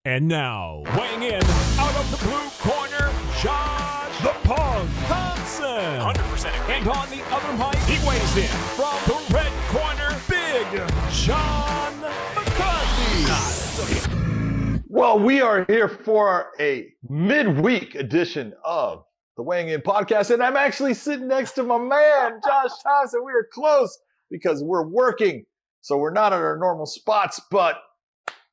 And now, weighing in out of the blue corner, Josh the Punk Thompson. 100%. And on the other mic, he weighs in from the red corner, Big John McCarthy. Well, we are here for a midweek edition of the Weighing In podcast, and I'm actually sitting next to my man, Josh Thompson. We are close because we're working, so we're not at our normal spots, but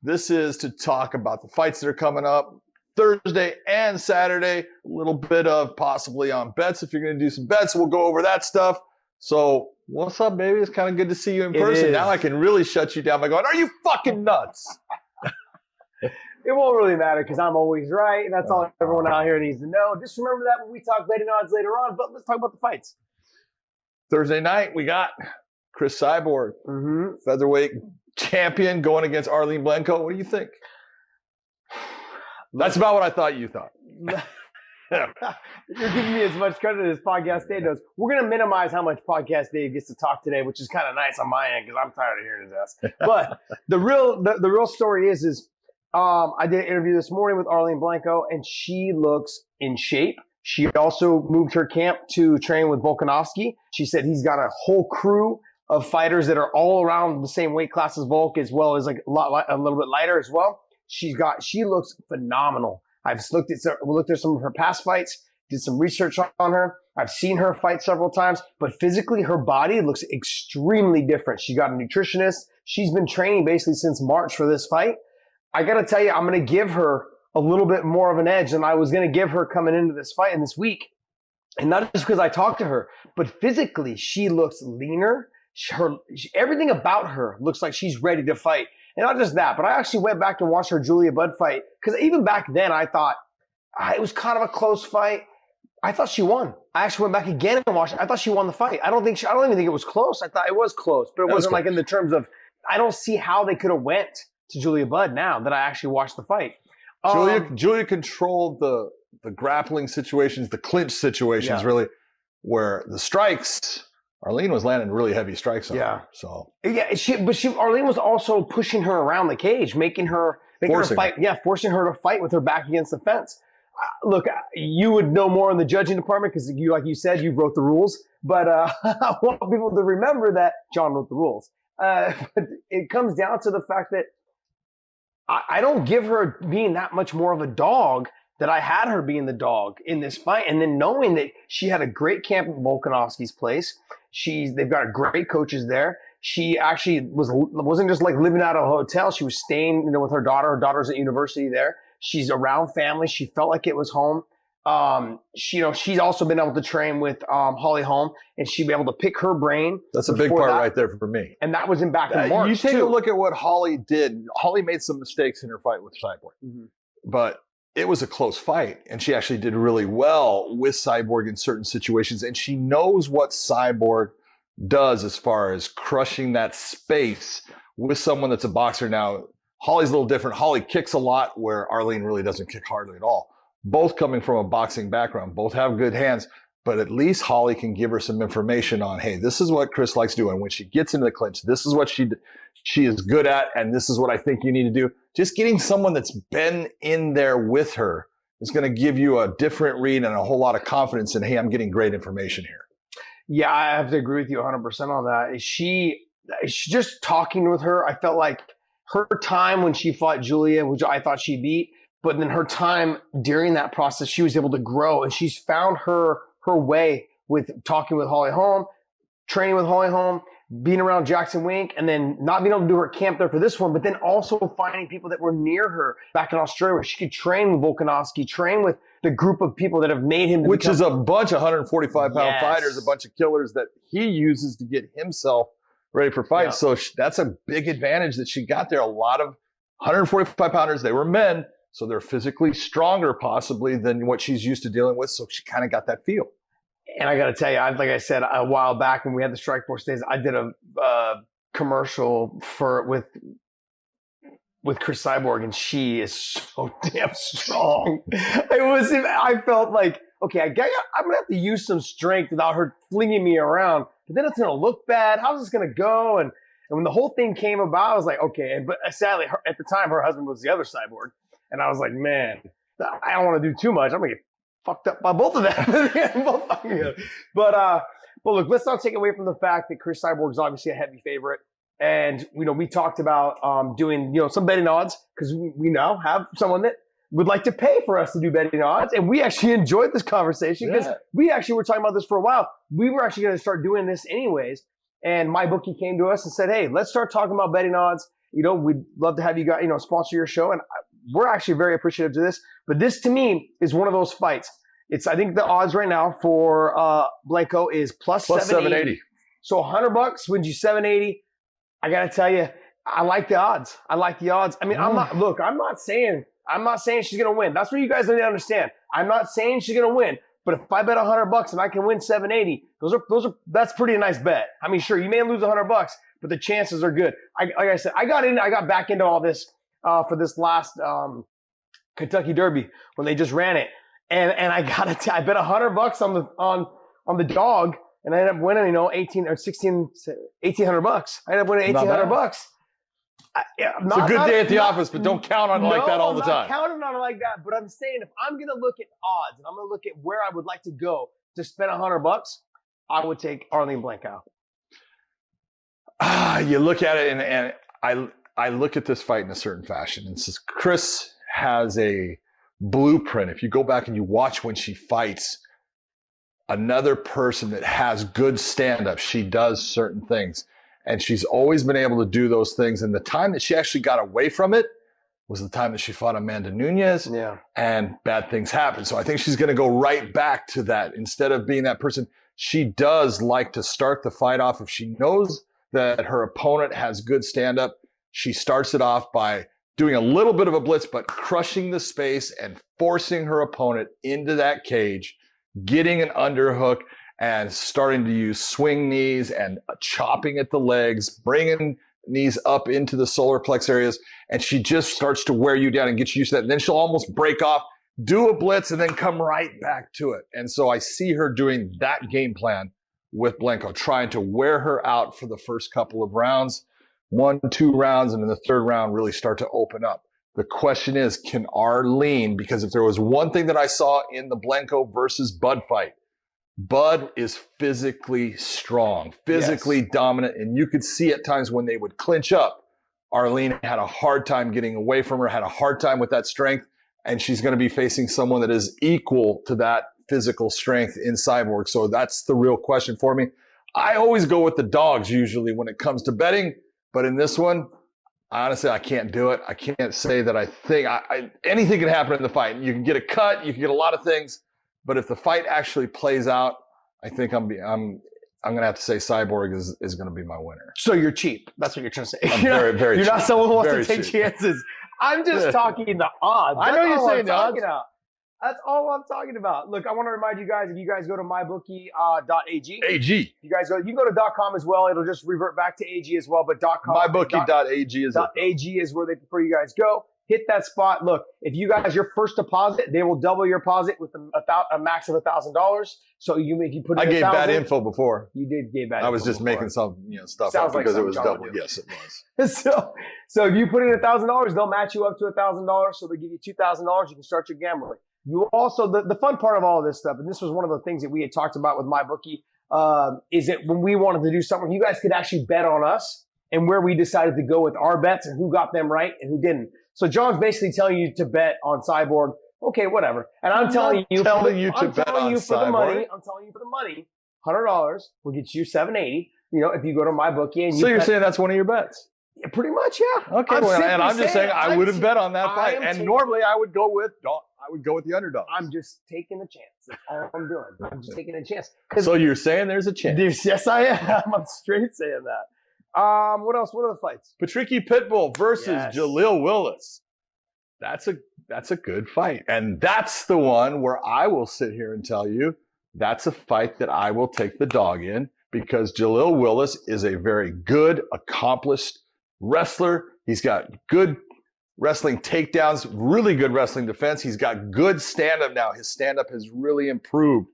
this is to talk about the fights that are coming up Thursday and Saturday. A little bit of possibly on bets. If you're going to do some bets, we'll go over that stuff. So what's up, baby? It's kind of good to see you in person. Now I can really shut you down by going, are you fucking nuts? It won't really matter because I'm always right. And that's all everyone out here needs to know. Just remember that when we talk betting odds later on. But let's talk about the fights. Thursday night, we got Cris Cyborg, featherweight champion, going against Arlene Blencowe. What do you think? That's about what I thought you thought. You're giving me as much credit as Podcast Dave does. We're going to minimize how much Podcast Dave gets to talk today, which is kind of nice on my end because I'm tired of hearing his ass. But the real story is I did an interview this morning with Arlene Blencowe, and she looks in shape. She also moved her camp to train with Volkanovski. She said he's got a whole crew of fighters that are all around the same weight class as Volk, as well as like a little bit lighter as well. She looks phenomenal. We looked at some of her past fights, did some research on her. I've seen her fight several times, but physically her body looks extremely different. She got a nutritionist. She's been training basically since March for this fight. I got to tell you, I'm going to give her a little bit more of an edge than I was going to give her coming into this fight in this week. And not just because I talked to her, but physically she looks leaner. Everything about her looks like she's ready to fight. And not just that, but I actually went back and watched her Julia Budd fight because even back then I thought it was kind of a close fight. I thought she won. I actually went back again and watched it. I thought she won the fight. I don't even think it was close. I thought it was close, but it wasn't like in the terms of I don't see how they could have went to Julia Budd now that I actually watched the fight. Julia controlled the grappling situations, the clinch situations, really, where the strikes. Arlene was landing really heavy strikes on her. So Arlene was also pushing her around the cage, making her fight. Yeah, forcing her to fight with her back against the fence. Look, you would know more in the judging department because you, like you said, you wrote the rules. But I want people to remember that John wrote the rules. But it comes down to the fact that I don't give her being that much more of a dog that I had her being the dog in this fight. And then knowing that she had a great camp at Volkanovski's place. They've got great coaches there. She actually wasn't just like living out of a hotel. She was staying, with her daughter. Her daughter's at university there. She's around family. She felt like it was home. She's also been able to train with Holly Holm, and she'd be able to pick her brain. That's a big part right there for me. And that was back in March. You take a look at what Holly did. Holly made some mistakes in her fight with Cyborg, but it was a close fight, and she actually did really well with Cyborg in certain situations, and she knows what Cyborg does as far as crushing that space with someone that's a boxer. Now, Holly's a little different. Holly kicks a lot where Arlene really doesn't kick hardly at all. Both coming from a boxing background, both have good hands, but at least Holly can give her some information on, hey, this is what Cris likes doing. When she gets into the clinch, this is what she is good at, and this is what I think you need to do. Just getting someone that's been in there with her is going to give you a different read and a whole lot of confidence in, hey, I'm getting great information here. Yeah, I have to agree with you 100% on that. She just talking with her, I felt like her time when she fought Julia, which I thought she beat, but then her time during that process, she was able to grow, and she's found her way with talking with Holly Holm, training with Holly Holm, being around Jackson Wink, and then not being able to do her camp there for this one, but then also finding people that were near her back in Australia where she could train with Volkanovski, train with the group of people that have made him. Which is a bunch of 145-pound fighters, a bunch of killers that he uses to get himself ready for fights. Yeah. So that's a big advantage that she got there. A lot of 145-pounders, they were men, so they're physically stronger possibly than what she's used to dealing with, so she kind of got that feel. And I got to tell you, like I said a while back when we had the Strikeforce days, I did a commercial with Cris Cyborg, and she is so damn strong. I felt like, okay, I'm going to have to use some strength without her flinging me around, but then it's going to look bad. How's this going to go? And when the whole thing came about, I was like, okay. But sadly, at the time, her husband was the other Cyborg. And I was like, man, I don't want to do too much. I'm going to get fucked up by both of them. But look, let's not take away from the fact that Cris Cyborg is obviously a heavy favorite. And, we talked about doing, some betting odds because we now have someone that would like to pay for us to do betting odds. And we actually enjoyed this conversation because we actually were talking about this for a while. We were actually going to start doing this anyways. And MyBookie came to us and said, hey, let's start talking about betting odds. We'd love to have you guys, sponsor your show. And we're actually very appreciative to this. But this, to me, is one of those fights. I think the odds right now for Blanco is plus 780. So $100 wins you 780. I got to tell you, I like the odds. I mean, I'm not saying she's going to win. That's what you guys need to understand. I'm not saying she's going to win. But if I bet $100 and I can win 780, that's pretty nice bet. I mean, sure, you may lose $100, but the chances are good. Like I said, I got back into all this for this last Kentucky Derby when they just ran it, and I I bet $100 on the dog, and I ended up winning, $1,800. I ended up winning $1,800. It's a good day at the office, but don't count on it like that all the time. I'm not counting on it like that, but I'm saying if I'm going to look at odds and I'm going to look at where I would like to go to spend $100, I would take Arlene Blanco. You look at it, and I look at this fight in a certain fashion. And says Cris has a blueprint. If you go back and you watch when she fights another person that has good stand-up, she does certain things. And she's always been able to do those things. And the time that she actually got away from it was the time that she fought Amanda Nunes. Yeah. And bad things happened. So I think she's going to go right back to that. Instead of being that person, she does like to start the fight off. If she knows that her opponent has good stand-up, she starts it off by doing a little bit of a blitz, but crushing the space and forcing her opponent into that cage, getting an underhook, and starting to use swing knees and chopping at the legs, bringing knees up into the solar plex areas. And she just starts to wear you down and get you used to that. And then she'll almost break off, do a blitz, and then come right back to it. And so I see her doing that game plan with Blanco, trying to wear her out for the first couple of rounds, 1-2 rounds, and in the third round really start to open up. The question is, can Arlene, because if there was one thing that I saw in the Blanco versus Bud fight, Bud is physically strong, physically dominant, and you could see at times when they would clinch up, Arlene had a hard time getting away from her, had a hard time with that strength, and she's going to be facing someone that is equal to that physical strength in Cyborg. So that's the real question for me. I always go with the dogs usually when it comes to betting, but in this one, honestly, I can't do it. I can't say that I think anything can happen in the fight. You can get a cut, you can get a lot of things. But if the fight actually plays out, I think I'm going to have to say Cyborg is going to be my winner. So you're cheap. That's what you're trying to say. I'm very You're cheap. not someone who wants Very to take cheap. chances. I'm just talking the odds. I know you're saying the odds. That's all I'm talking about. Look, I want to remind you guys, if you guys go to mybookie.ag. AG. If you guys go, you can go to .com as well. It'll just revert back to AG as well. But .com. Mybookie.ag is it. .ag is where they prefer you guys go. Hit that spot. Look, if you guys, your first deposit, they will double your deposit with a max of $1,000. So if you put in I gave bad info before. You did give bad info. I was just making some stuff Sounds up like because it was something double. John would do. Yes, it was. So if you put in $1,000, they'll match you up to $1,000. So they give you $2,000. You can start your gambling. You also, the fun part of all of this stuff, and this was one of the things that we had talked about with MyBookie, is that when we wanted to do something, you guys could actually bet on us and where we decided to go with our bets and who got them right and who didn't. So John's basically telling you to bet on Cyborg. Okay, whatever. And I'm telling you for the money. I'm telling you for the money. $100 will get you $780. If you go to MyBookie and so you're saying that's one of your bets? Yeah, pretty much, yeah. Okay, and I'm just saying I wouldn't bet on that fight. And normally I would go with the underdog. I'm just taking a chance. That's all I'm doing. I'm just taking a chance. So you're saying there's a chance? Yes, I am. I'm straight saying that. What else? What are the fights? Patricky Pitbull versus Jaleel Willis. That's a good fight. And that's the one where I will sit here and tell you that's a fight that I will take the dog in because Jaleel Willis is a very good, accomplished wrestler. He's got good wrestling takedowns, really good wrestling defense. He's got good stand-up now. His stand-up has really improved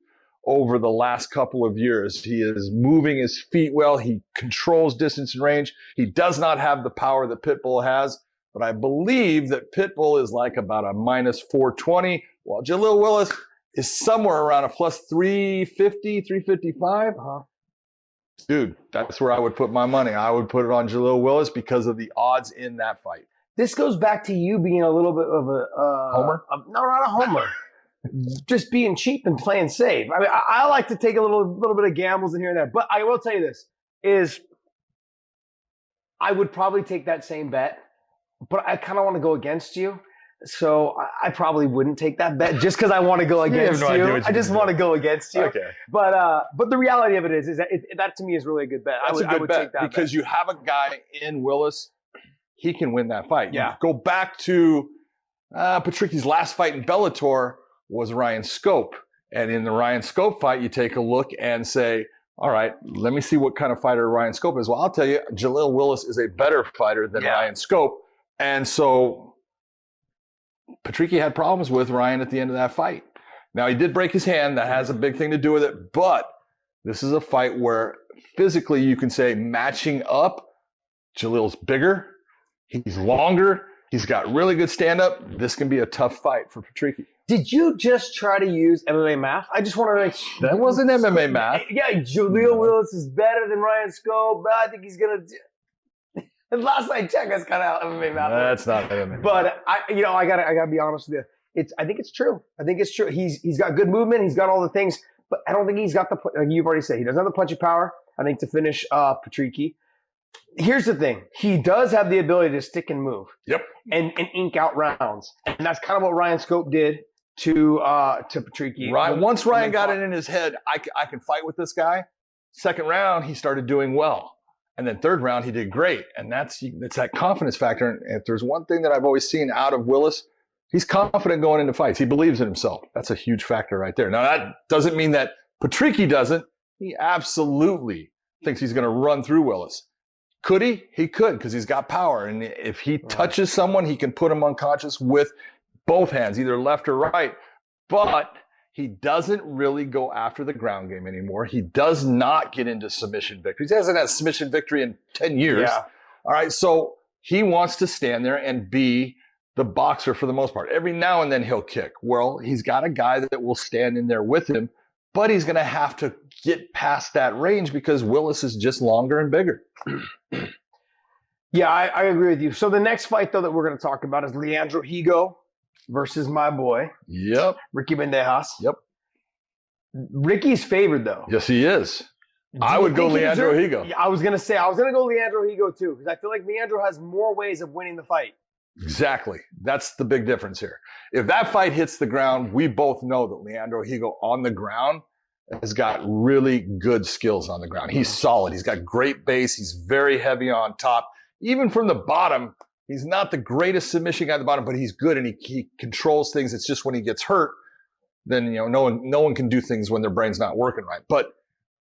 over the last couple of years. He is moving his feet well. He controls distance and range. He does not have the power that Pitbull has, but I believe that Pitbull is like about a minus 420, while Jaleel Willis is somewhere around a plus 350, 355. Dude, that's where I would put my money. I would put it on Jaleel Willis because of the odds in that fight. This goes back to you being a little bit of a homer. No, not a homer. Just being cheap and playing safe. I mean, I like to take a little bit of gambles in here and there. But I will tell you this, is I would probably take that same bet, but I kind of want to go against you. So I probably wouldn't take that bet just because I want to go against you. I just want to go against you. Okay. But the reality of it is that that to me is really a good bet. That's a good bet take that because you have a guy in Willis. He can win that fight. Yeah. Go back to Patricki's last fight in Bellator was Ryan Scope. And in the Ryan Scope fight, you take a look and say, all right, let me see what kind of fighter Ryan Scope is. Well, I'll tell you, Jaleel Willis is a better fighter than Ryan Scope. And so Patricki had problems with Ryan at the end of that fight. Now, he did break his hand. That has a big thing to do with it. But this is a fight where physically you can say matching up, Jaleel's bigger. He's longer. He's got really good stand-up. This can be a tough fight for Patricki. Did you just try to use MMA math? I just want to make sure. That wasn't MMA math. Yeah, Jaleel Willis is better than Ryan Scope, but I think he's going to do. Last I checked, that's kind of how MMA math works. That's not MMA. But I gotta be honest with you. I think it's true. I think it's true. He's got good movement. He's got all the things, but I don't think he's got like you've already said, he doesn't have the punching power. I think to finish Patricki. Here's the thing. He does have the ability to stick and move. Yep. And ink out rounds. And that's kind of what Ryan Scope did to Patricki. Right. Once Ryan got it in his head, I can fight with this guy. Second round, he started doing well. And then third round, he did great. And it's that confidence factor. And if there's one thing that I've always seen out of Willis, he's confident going into fights. He believes in himself. That's a huge factor right there. Now, that doesn't mean that Patricki doesn't. He absolutely thinks he's going to run through Willis. Could he? He could, because he's got power. And if he touches someone, he can put him unconscious with both hands, either left or right. But he doesn't really go after the ground game anymore. He does not get into submission victories. He hasn't had a submission victory in 10 years. Yeah. All right, so he wants to stand there and be the boxer for the most part. Every now and then he'll kick. Well, he's got a guy that will stand in there with him, but he's going to have to get past that range because Willis is just longer and bigger. Yeah, I agree with you. So the next fight, though, that we're going to talk about is Leandro Higo versus my boy. Yep. Ricky Bandejas. Yep. Ricky's favored, though. Yes, he is. I would go Leandro Higo. I was going to go Leandro Higo, too, because I feel like Leandro has more ways of winning the fight. Exactly. That's the big difference here. If that fight hits the ground, we both know that Leandro Higo on the ground has got really good skills on the ground. He's solid. He's got great base. He's very heavy on top. Even from the bottom, he's not the greatest submission guy at the bottom, but he's good and he controls things. It's just when he gets hurt, then no one can do things when their brain's not working right. But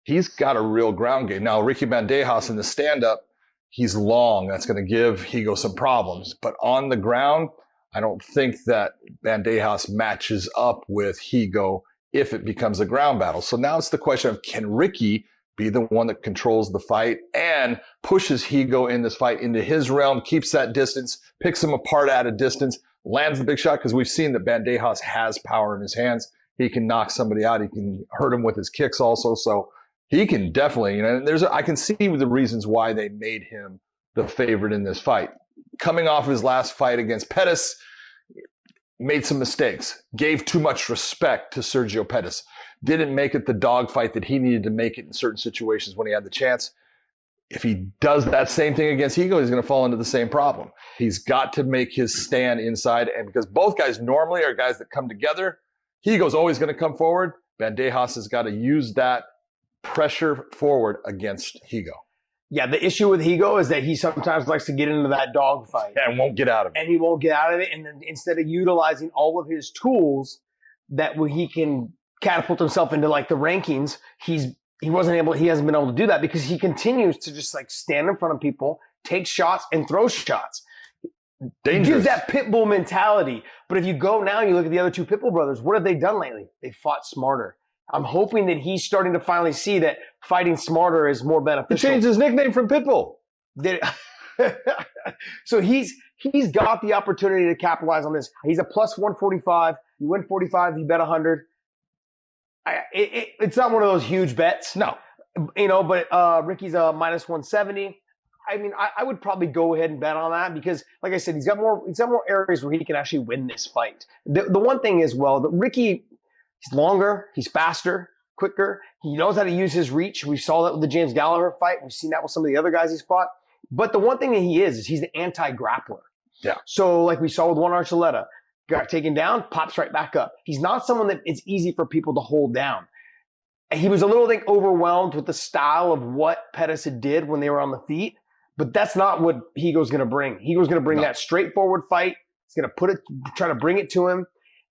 he's got a real ground game. Now, Ricky Bandejas in the stand-up, he's long. That's going to give Higo some problems. But on the ground, I don't think that Bandejas matches up with Higo if it becomes a ground battle. So now it's the question of, can Ricky be the one that controls the fight and pushes Higo in this fight into his realm, keeps that distance, picks him apart at a distance, lands the big shot? Because we've seen that Bandejas has power in his hands. He can knock somebody out. He can hurt him with his kicks also. So he can definitely, I can see the reasons why they made him the favorite in this fight. Coming off his last fight against Pettis, made some mistakes, gave too much respect to Sergio Pettis, didn't make it the dogfight that he needed to make it in certain situations when he had the chance. If he does that same thing against Higo, he's going to fall into the same problem. He's got to make his stand inside, and because both guys normally are guys that come together, Higo's always going to come forward. Bandejas has got to use that pressure forward against Higo. Yeah, the issue with Higo is that he sometimes likes to get into that dogfight. And won't get out of it. And he won't get out of it. And then instead of utilizing all of his tools that he can catapult himself into like the rankings, he hasn't been able to do that because he continues to just like stand in front of people, take shots, and throw shots. Dangerous. He gives that Pitbull mentality. But if you go now and you look at the other two Pitbull brothers, what have they done lately? They fought smarter. I'm hoping that he's starting to finally see that fighting smarter is more beneficial. He changed his nickname from Pitbull. So he's got the opportunity to capitalize on this. He's a plus 145. You win 45, you bet 100. It's not one of those huge bets. No. But Ricky's a minus 170. I mean, I would probably go ahead and bet on that because, like I said, he's got more areas where he can actually win this fight. The one thing is, that Ricky, he's longer, he's faster, quicker. He knows how to use his reach. We saw that with the James Gallagher fight. We've seen that with some of the other guys he's fought. But the one thing that he is he's an anti-grappler. Yeah. So like we saw with Juan Archuleta, got taken down, pops right back up. He's not someone that it's easy for people to hold down. He was a little overwhelmed with the style of what Pettis did when they were on the feet. But that's not what Higo's going to bring. Higo's going to bring that straightforward fight. He's going to try to bring it to him.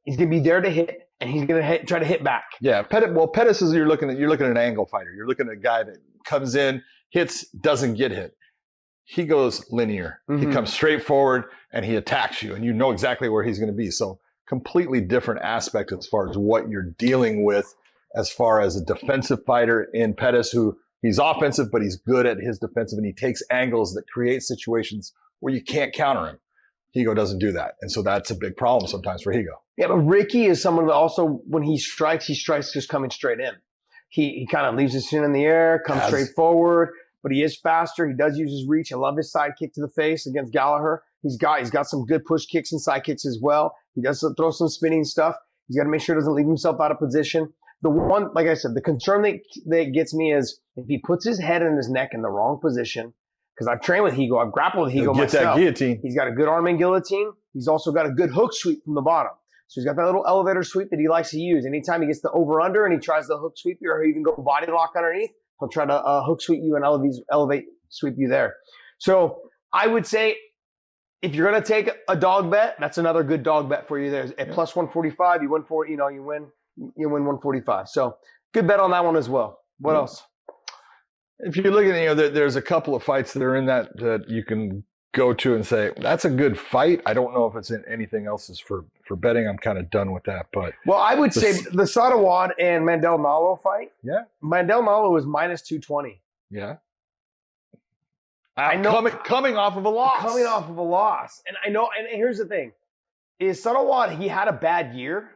He's going to be there to hit, and he's going to try to hit back. Yeah, Pettis is you're looking at an angle fighter. You're looking at a guy that comes in, hits, doesn't get hit. He goes linear. Mm-hmm. He comes straight forward, and he attacks you, and you know exactly where he's going to be. So completely different aspect as far as what you're dealing with as far as a defensive fighter in Pettis, who he's offensive, but he's good at his defensive, and he takes angles that create situations where you can't counter him. Higo doesn't do that. And so that's a big problem sometimes for Higo. Yeah, but Ricky is someone that also, when he strikes just coming straight in. He kind of leaves his chin in the air, comes straight forward, but he is faster. He does use his reach. I love his side kick to the face against Gallagher. He's got some good push kicks and side kicks as well. He does throw some spinning stuff. He's got to make sure he doesn't leave himself out of position. The one, like I said, the concern that gets me is if he puts his head and his neck in the wrong position, because I've trained with Higo, I've grappled with Higo myself. Get that guillotine. He's got a good arm and guillotine. He's also got a good hook sweep from the bottom. So he's got that little elevator sweep that he likes to use. Anytime he gets the over-under and he tries to hook sweep you or even go body lock underneath, he'll try to hook sweep you and elevate sweep you there. So I would say if you're going to take a dog bet, that's another good dog bet for you there. At plus 145, you win 145. So good bet on that one as well. What else? If you're looking at, there's a couple of fights that are in that you can go to and say, that's a good fight. I don't know if it's in anything else is for betting. I'm kind of done with that. But I would say the Sadawad and Mandel Nalo fight. Yeah. Mandel Nalo was minus 220. Yeah. I know coming off of a loss. And I know, and here's the thing, is Sadawad, he had a bad year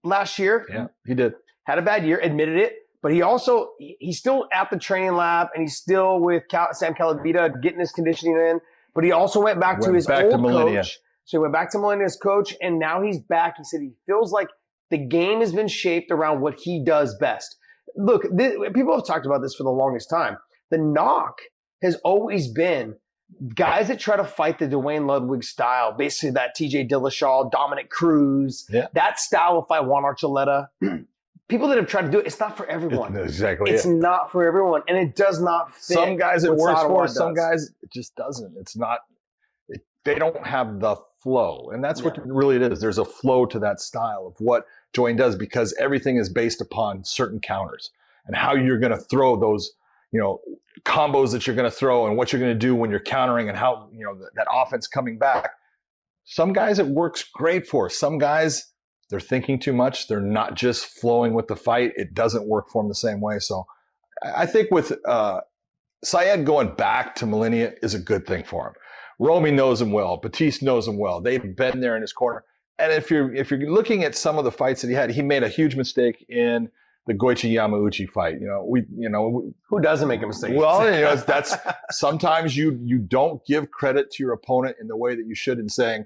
last year. Yeah, he did. Had a bad year, admitted it. But he's still at the training lab, and he's still with Sam Calavita getting his conditioning in. But he also went back to his old coach. So he went back to Millennia's coach, and now he's back. He said he feels like the game has been shaped around what he does best. Look, people have talked about this for the longest time. The knock has always been guys that try to fight the Dwayne Ludwig style, basically that TJ Dillashaw, Dominic Cruz, that style of fight, Juan Archuleta. People that have tried to do it, it's not for everyone. Exactly. It's not for everyone, and it does not fit. Some guys it works for, some guys it just doesn't. It's not. They don't have the flow, and that's what really it is. There's a flow to that style of what Dwayne does because everything is based upon certain counters and how you're going to throw those, combos that you're going to throw and what you're going to do when you're countering and how that offense coming back. Some guys it works great for. Some guys, they're thinking too much. They're not just flowing with the fight. It doesn't work for them the same way. So I think with Syed going back to Millennia is a good thing for him. Romy knows him well. Batiste knows him well. They've been there in his corner. And if you're looking at some of the fights that he made a huge mistake in the Goichi Yamauchi fight. Who doesn't make a mistake? Well, that's sometimes you don't give credit to your opponent in the way that you should in saying,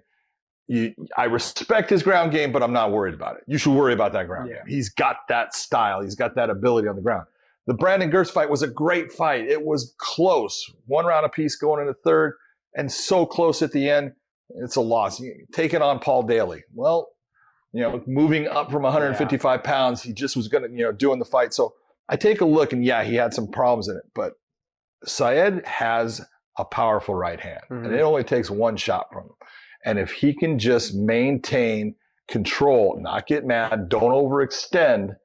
I respect his ground game, but I'm not worried about it. You should worry about that ground game. He's got that style. He's got that ability on the ground. The Brandon Gertz fight was a great fight. It was close. 1 round apiece going into third and so close at the end. It's a loss. Taking on Paul Daly. Well, moving up from 155 pounds, he just was going to, doing the fight. So I take a look and he had some problems in it, but Syed has a powerful right hand and it only takes one shot from him. And if he can just maintain control, not get mad, don't overextend.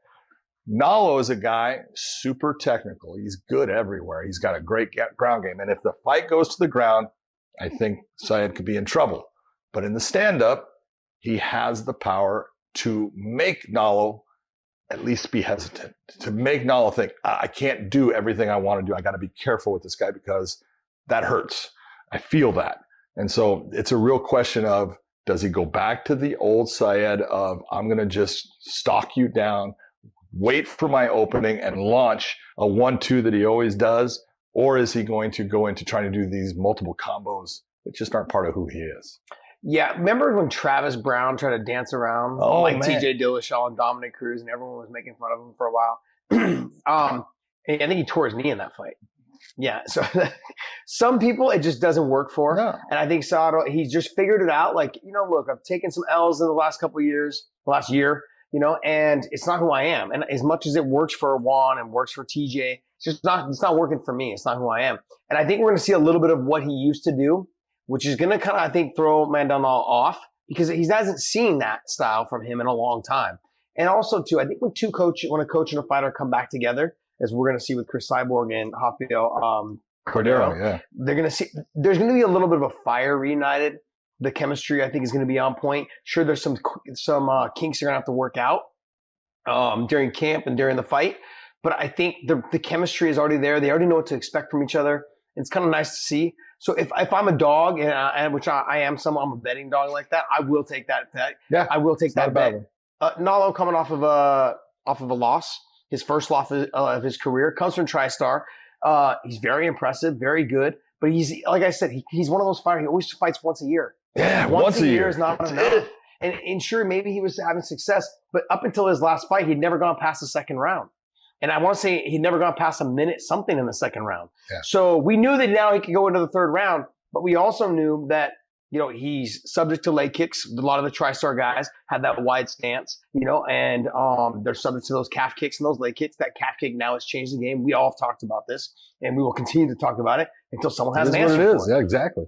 Nalo is a guy, super technical. He's good everywhere. He's got a great ground game. And if the fight goes to the ground, I think Syed could be in trouble. But in the stand-up, he has the power to make Nalo at least be hesitant, to make Nalo think, I can't do everything I want to do. I got to be careful with this guy because that hurts. I feel that. And so it's a real question of, does he go back to the old Syed of, I'm going to just stalk you down, wait for my opening and launch a 1-2 that he always does? Or is he going to go into trying to do these multiple combos that just aren't part of who he is? Yeah, remember when Travis Brown tried to dance around like TJ Dillashaw and Dominic Cruz, and everyone was making fun of him for a while? I think he tore his knee in that fight. Yeah, so some people it just doesn't work for. No. And I think Sato, he's just figured it out. Like, look, I've taken some L's in the last couple of years, last year, and it's not who I am. And as much as it works for Juan and works for TJ, it's not working for me. It's not who I am. And I think we're going to see a little bit of what he used to do, which is going to kind of, I think, throw Mandel off because he hasn't seen that style from him in a long time. And also, too, I think when a coach and a fighter come back together, as we're going to see with Cris Cyborg and Rafael Cordero, they're going to see there's going to be a little bit of a fire reunited. The chemistry, I think, is going to be on point. Sure, there's some kinks they're going to have to work out during camp and during the fight. But I think the chemistry is already there. They already know what to expect from each other. It's kind of nice to see. So if I'm a dog, and which I am, I'm a betting dog like that, I will take that bet. Yeah, I will take that bet. Nalo coming off of a loss, his first loss of his career, comes from TriStar. He's very impressive, very good. But he's, like I said, he's one of those fighters. He always fights once a year. Yeah, once a year is not enough. And sure, maybe he was having success, but up until his last fight, he'd never gone past the second round. And I want to say he'd never gone past a minute something in the second round. Yeah. So we knew that now he could go into the third round, but we also knew that, he's subject to leg kicks. A lot of the TriStar guys have that wide stance, and they're subject to those calf kicks and those leg kicks. That calf kick now has changed the game. We all have talked about this, and we will continue to talk about it until someone has an answer for it. Yeah, exactly.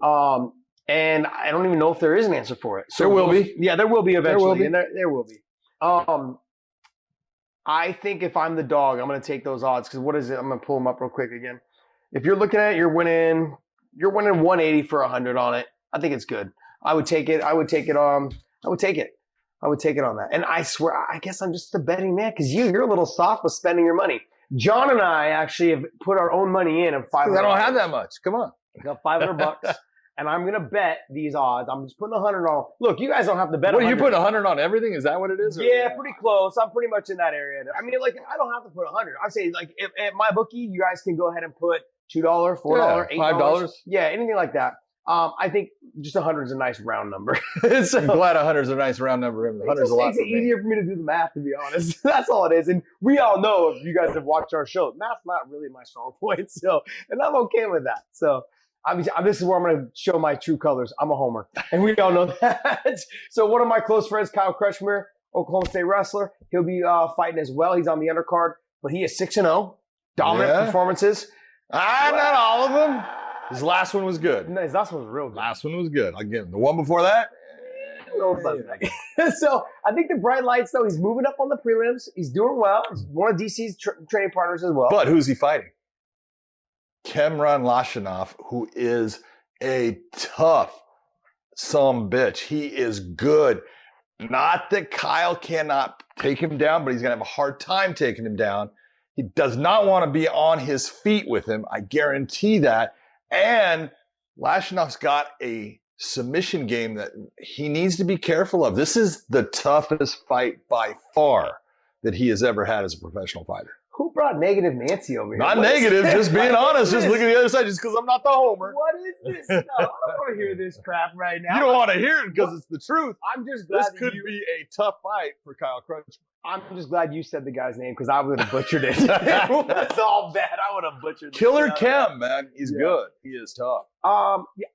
And I don't even know if there is an answer for it. So there will be. Yeah, there will be eventually. There will be. I think if I'm the dog, I'm going to take those odds because what is it? I'm going to pull them up real quick again. If you're looking at it, you're winning 180 for 100 on it. I think it's good. I would take it. I would take it on that. And I swear, I guess I'm just the betting man because you're a little soft with spending your money. John and I actually have put our own money in of $500. I don't have that much. Come on. I got $500. And I'm going to bet these odds. I'm just putting 100 on. Look, you guys don't have to bet. What, you put 100 on everything? Is that what it is? Yeah, pretty close. I'm pretty much in that area. I mean, I don't have to put 100. I'd say, if at my bookie, you guys can go ahead and put $2, $4, $8, $5. Yeah, anything like that. I think just 100 is a nice round number. So, I'm glad 100 is a nice round number. 100 is a lot. It makes it easier for me to do the math, to be honest. That's all it is. And we all know, if you guys have watched our show, math's not really my strong point. So, and I'm okay with that. So, this is where I'm going to show my true colors. I'm a homer, and we all know that. So one of my close friends, Kyle Kretschmer, Oklahoma State wrestler, he'll be fighting as well. He's on the undercard, but he is 6-0, dominant performances. Not all of them. His last one was good. No, his last one was real good. Last one was good. I'll give him the one before that. So I think the bright lights, though, he's moving up on the prelims. He's doing well. He's one of DC's training partners as well. But who's he fighting? Kemran Lashinov, who is a tough bitch. He is good. Not that Kyle cannot take him down, but he's going to have a hard time taking him down. He does not want to be on his feet with him. I guarantee that. And Lashinov's got a submission game that he needs to be careful of. This is the toughest fight by far that he has ever had as a professional fighter. Who brought Negative Nancy over here? Not negative, just being honest. Just looking at the other side just because I'm not the homer. What is this? No, I don't want to hear this crap right now. You don't want to hear it because it's the truth. I'm just glad this could be a tough fight for Kyle Kretschmer. I'm just glad you said the guy's name because I would have butchered it. It's all bad. I would have butchered it. Killer Kem, man. He's good. He is tough. Yeah,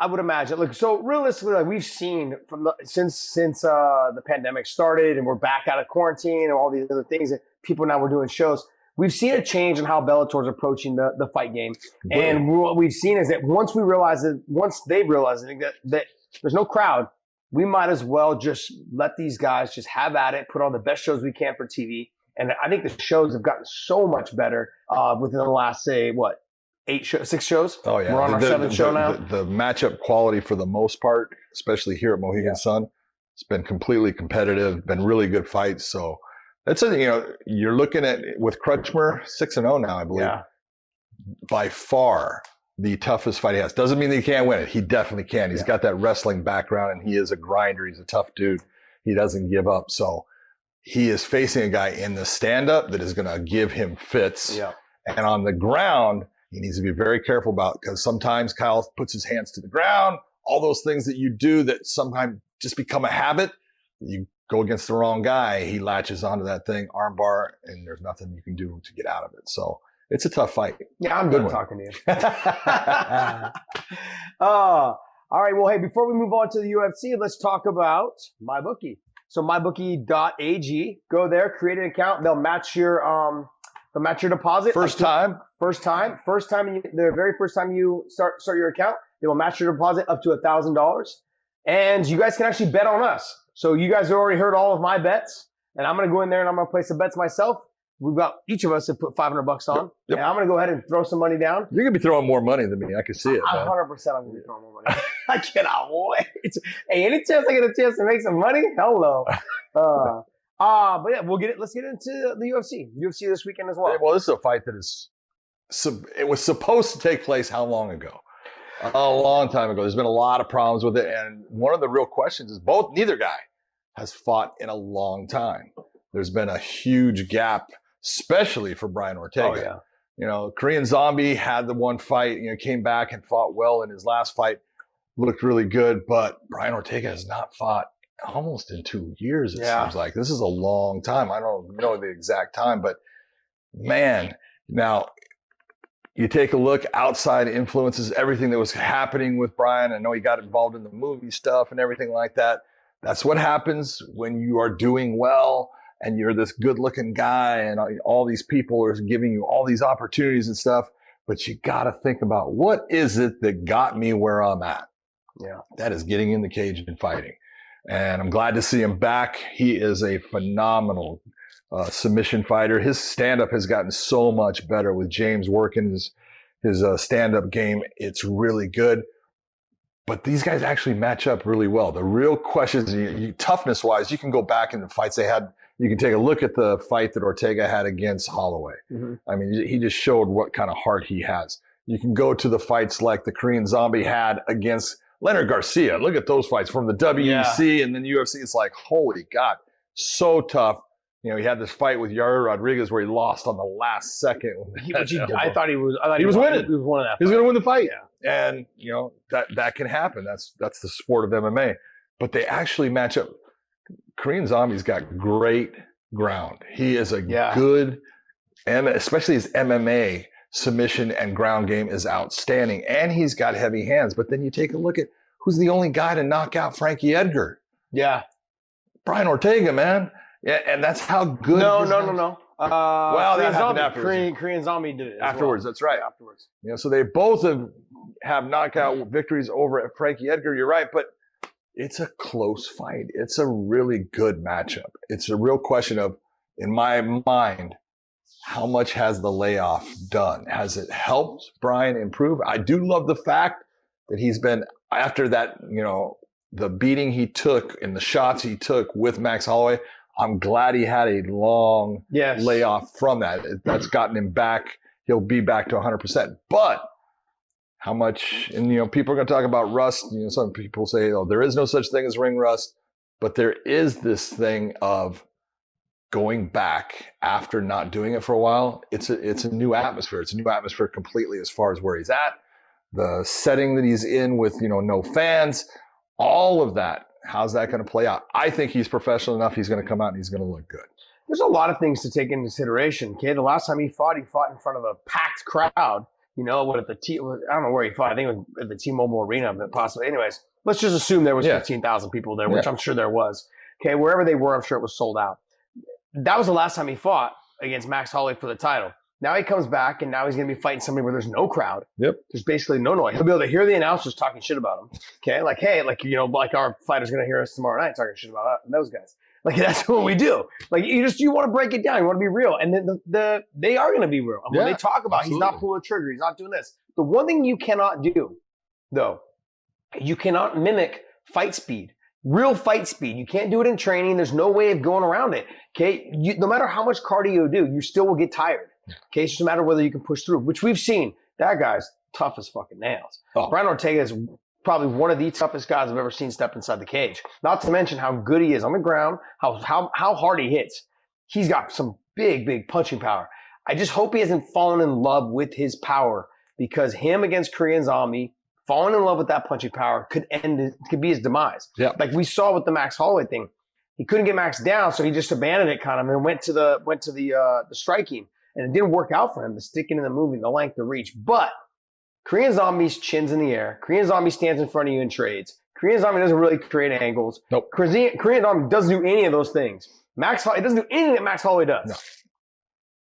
I would imagine. Look, so realistically, we've seen since the pandemic started and we're back out of quarantine and all these other things, and people now were doing shows. We've seen a change in how Bellator's approaching the fight game. And what we've seen is that once they've realized that there's no crowd, we might as well just let these guys just have at it, put on the best shows we can for TV. And I think the shows have gotten so much better within the last, say, 6 shows? Oh, yeah. We're on our 7th show now. The matchup quality for the most part, especially here at Mohegan Sun, it's been completely competitive, been really good fights. So that's you're looking at with Kretschmer 6-0 now, I believe. Yeah. By far the toughest fight he has. Doesn't mean that he can't win it. He definitely can. He's got that wrestling background, and he is a grinder. He's a tough dude. He doesn't give up. So he is facing a guy in the stand-up that is going to give him fits. Yeah. And on the ground, he needs to be very careful about, because sometimes Kyle puts his hands to the ground, all those things that you do that sometimes just become a habit. You go against the wrong guy, he latches onto that thing, armbar, and there's nothing you can do to get out of it. So it's a tough fight. Yeah, I'm done talking to you. All right. Well, hey, before we move on to the UFC, let's talk about MyBookie. So mybookie.ag. Go there, create an account. They'll match your deposit. First time. The very first time you start your account, they will match your deposit up to $1,000. And you guys can actually bet on us. So you guys have already heard all of my bets, and I'm going to go in there and I'm going to place some bets myself. We've got each of us to put $500 on. Yep. And I'm going to go ahead and throw some money down. You're going to be throwing more money than me. I can see it. 100% I'm going to be throwing more money. I cannot wait. Hey, any chance I get a chance to make some money? Hello. But yeah, let's get into the UFC. UFC this weekend as well. Well, this is a fight that it was supposed to take place how long ago? A long time ago. There's been a lot of problems with it. And one of the real questions is neither guy has fought in a long time. There's been a huge gap, especially for Brian Ortega. Oh, yeah. You know, Korean Zombie had the one fight, came back and fought well in his last fight, looked really good, but Brian Ortega has not fought almost in 2 years, it seems like. This is a long time. I don't know the exact time, but man, now you take a look, outside influences, everything that was happening with Brian. I know he got involved in the movie stuff and everything like that. That's what happens when you are doing well and you're this good-looking guy and all these people are giving you all these opportunities and stuff. But you got to think about, what is it that got me where I'm at? Yeah, that is getting in the cage and fighting. And I'm glad to see him back. He is a phenomenal submission fighter. His stand-up has gotten so much better with James working his stand-up game. It's really good. But these guys actually match up really well. The real question is, toughness-wise, you can go back in the fights they had. You can take a look at the fight that Ortega had against Holloway. Mm-hmm. I mean, he just showed what kind of heart he has. You can go to the fights like the Korean Zombie had against Leonard Garcia. Look at those fights from the WEC and then UFC. It's like, holy God, so tough. He had this fight with Yair Rodriguez where he lost on the last second. I thought he was winning. He was winning that fight. He was going to win the fight. Yeah. And, that can happen. That's the sport of MMA. But they actually match up. Korean Zombie's got great ground. He is a good, especially his MMA submission and ground game is outstanding. And he's got heavy hands. But then you take a look at who's the only guy to knock out Frankie Edgar. Yeah. Brian Ortega, man. Yeah, and that's how good. No. Well, that happened afterwards. Korean Zombie did it afterwards. Well. That's right. Yeah, afterwards. So they both have knockout victories over at Frankie Edgar. You're right, but it's a close fight. It's a really good matchup. It's a real question of, in my mind, how much has the layoff done? Has it helped Brian improve? I do love the fact that he's been, after that, the beating he took and the shots he took with Max Holloway, I'm glad he had a long layoff from that. That's gotten him back. He'll be back to 100%. But how much, and people are going to talk about rust. Some people say, there is no such thing as ring rust. But there is this thing of going back after not doing it for a while. It's a new atmosphere. It's a new atmosphere completely as far as where he's at. The setting that he's in with, no fans, all of that. How's that going to play out? I think he's professional enough. He's going to come out and he's going to look good. There's a lot of things to take into consideration. Okay, the last time he fought in front of a packed crowd. I don't know where he fought. I think it was at the T-Mobile Arena, but possibly. Anyways, let's just assume there was 15,000 people there, which I'm sure there was. Okay, wherever they were, I'm sure it was sold out. That was the last time he fought against Max Holloway for the title. Now he comes back, and now he's going to be fighting somebody where there's no crowd. Yep. There's basically no noise. He'll be able to hear the announcers talking shit about him. Okay, like, hey, like our fighter's going to hear us tomorrow night talking shit about those guys. Like, that's what we do. Like, you want to break it down. You want to be real, and then they are going to be real. And when they talk about he's not pulling a trigger, he's not doing this. The one thing you cannot do, though, you cannot mimic fight speed. Real fight speed. You can't do it in training. There's no way of going around it. Okay, no matter how much cardio you do, you still will get tired. Okay, it's just a matter of whether you can push through, which we've seen. That guy's tough as fucking nails. Oh. Brian Ortega is probably one of the toughest guys I've ever seen step inside the cage. Not to mention how good he is on the ground, how hard he hits. He's got some big punching power. I just hope he hasn't fallen in love with his power, because him against Korean Zombie, falling in love with that punching power could be his demise. Yeah. Like we saw with the Max Holloway thing. He couldn't get Max down, so he just abandoned it kind of and went to the striking. And it didn't work out for him, the sticking and the moving, the length, the reach. But Korean Zombie's chin's in the air. Korean Zombie stands in front of you and trades. Korean Zombie doesn't really create angles. Nope. Korean Zombie doesn't do any of those things. It doesn't do anything that Max Holloway does. No.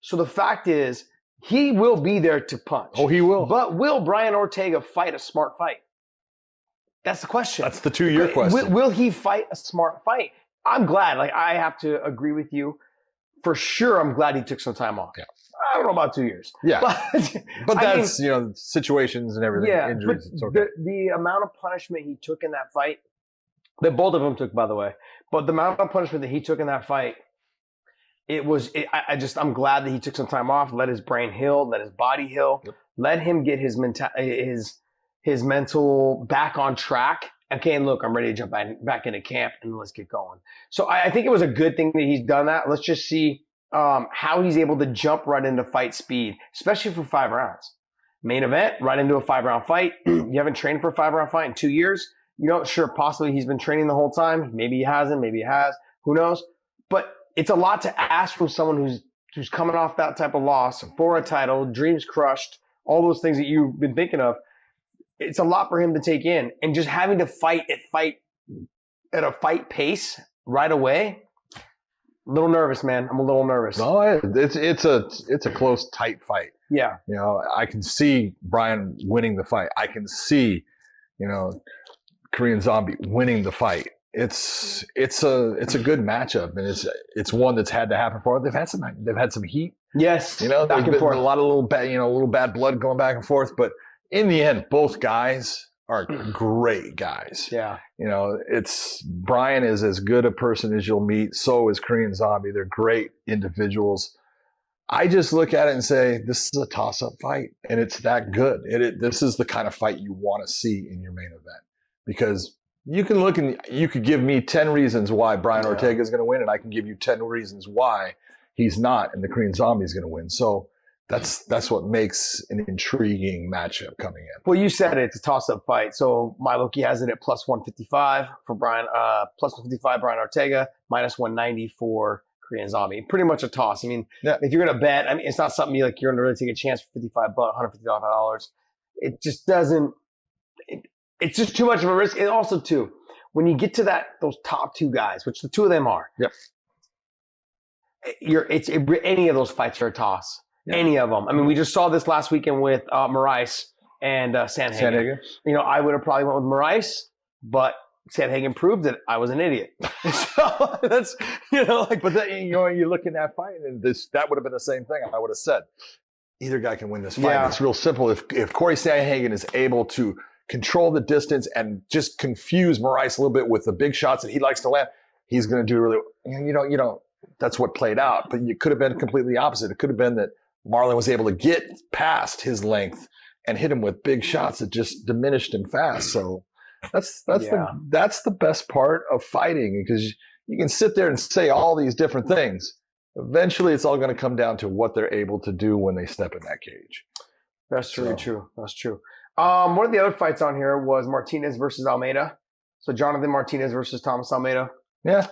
So the fact is, he will be there to punch. Oh, he will. But will Brian Ortega fight a smart fight? That's the question. That's the 2-year question. Will he fight a smart fight? I'm glad. Like, I have to agree with you. For sure, I'm glad he took some time off. Yeah. I don't know about 2 years. Yeah. But that's, I mean, situations and everything, yeah, injuries. It's okay. The amount of punishment he took in that fight, that both of them took, by the way, but the amount of punishment that he took in that fight, I'm glad that he took some time off, let his brain heal, let his body heal, let him get his mental back on track. Okay, and look, I'm ready to jump back into camp and let's get going. So I think it was a good thing that he's done that. Let's just see how he's able to jump right into fight speed, especially for 5 rounds. Main event, right into a 5-round fight. You haven't trained for a 5-round fight in 2 years. You know, sure, possibly he's been training the whole time. Maybe he hasn't, maybe he has. Who knows? But it's a lot to ask from someone who's coming off that type of loss for a title, dreams crushed, all those things that you've been thinking of. It's a lot for him to take in, and just having to fight at a fight pace right away. A little nervous, man. I'm a little nervous. No, it's a close, tight fight. Yeah. You know, I can see Brian winning the fight. I can see, Korean Zombie winning the fight. It's a good matchup, and it's one that's had to happen for them. They've had some heat. Yes. Back and forth. A lot of little bad blood going back and forth, but in the end, both guys are great guys. Yeah. Brian is as good a person as you'll meet. So is Korean Zombie. They're great individuals. I just look at it and say, this is a toss-up fight, and it's that good. This is the kind of fight you want to see in your main event, because you can look and you could give me 10 reasons why Brian Ortega is going to win, and I can give you 10 reasons why he's not, and the Korean Zombie is going to win. So that's what makes an intriguing matchup coming in. Well, you said it's a toss-up fight. So MyBookie has it at plus 155 for plus 155 Brian Ortega, minus 190 for Korean Zombie. Pretty much a toss. I mean, if you're going to bet, it's not something you're going to really take a chance for $150. It just doesn't. It's just too much of a risk. And also, too, when you get to those top 2 guys, which the 2 of them are, any of those fights are a toss. Yeah. Any of them. I mean, we just saw this last weekend with Moraes and Sandhagen. I would have probably went with Moraes, but Sandhagen proved that I was an idiot. So that's, But then, you're looking at fight, and that would have been the same thing. I would have said, either guy can win this fight. Yeah. It's real simple. If Corey Sandhagen is able to control the distance and just confuse Moraes a little bit with the big shots that he likes to land, he's going to do really, that's what played out. But it could have been completely opposite. It could have been that Marlon was able to get past his length and hit him with big shots that just diminished him fast. So that's the best part of fighting, because you can sit there and say all these different things. Eventually, it's all going to come down to what they're able to do when they step in that cage. That's really true. That's true. One of the other fights on here was Martinez versus Almeida. So Jonathan Martinez versus Thomas Almeida. Yeah.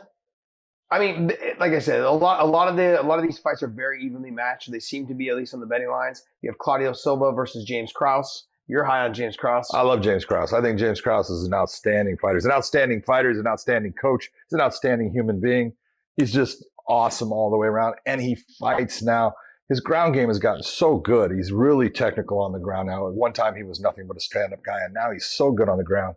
I mean, like I said, a lot of these fights are very evenly matched. They seem to be, at least on the betting lines. You have Claudio Silva versus James Krause. You're high on James Krause. I love James Krause. I think James Krause is an outstanding fighter. He's an outstanding fighter. He's an outstanding coach. He's an outstanding human being. He's just awesome all the way around. And he fights now. His ground game has gotten so good. He's really technical on the ground now. At one time, he was nothing but a stand-up guy, and now he's so good on the ground.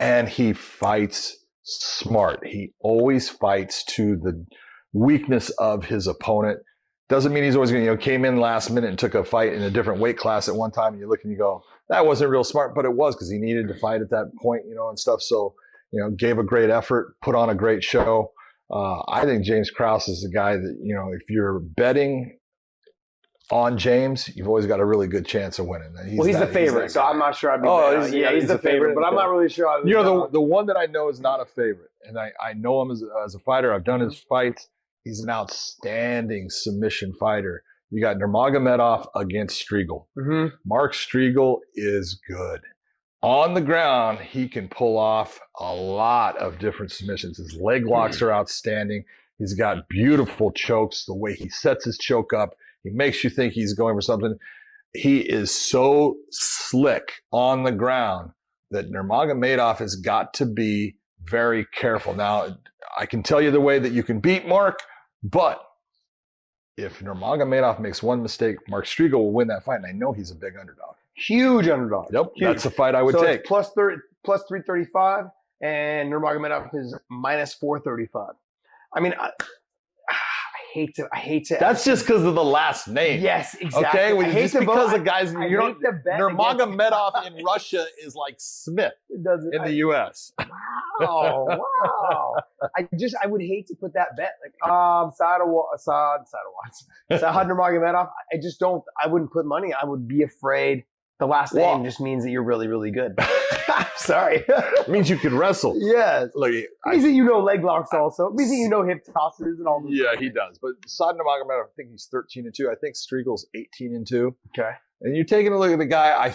And he fights smart. He always fights to the weakness of his opponent. Doesn't mean he's always going to, came in last minute and took a fight in a different weight class at one time, and you look and you go, that wasn't real smart, but it was, because he needed to fight at that point, and stuff. So, gave a great effort, put on a great show. I think James Krause is the guy that, if you're betting on James, you've always got a really good chance of winning. He's the favorite, so I'm not sure I'd be he's the favorite, but I'm not really sure. The one that I know is not a favorite, and I know him as a fighter. I've done his fights. He's an outstanding submission fighter. You got Nurmagomedov against Striegel. Mm-hmm. Mark Striegel is good. On the ground, he can pull off a lot of different submissions. His leg locks are outstanding. He's got beautiful chokes. The way he sets his choke up, he makes you think he's going for something. He is so slick on the ground that Nurmagomedov has got to be very careful. Now, I can tell you the way that you can beat Mark, but if Nurmagomedov makes one mistake, Mark Striegel will win that fight, and I know he's a big underdog. Huge underdog. Yep, huge. That's a fight I would take. It's plus 335, and Nurmagomedov is minus 435. I mean, I hate to. That's just because of the last name. Yes, exactly. Okay, well, just because the guys, Nurmagomedov in Russia is like Smith in the U.S. Wow. I would hate to put that bet. Like, Saad Nurmagomedov. I wouldn't put money. I would be afraid. The last name just means that you're really, really good. Sorry. It means you can wrestle. Yes. Like, it means that you know leg locks also. It means that you know hip tosses and all that. Yeah, he does. But Saad Nurmagomedov, I think he's 13-2. I think Striegel's 18-2. Okay. And you're taking a look at the guy,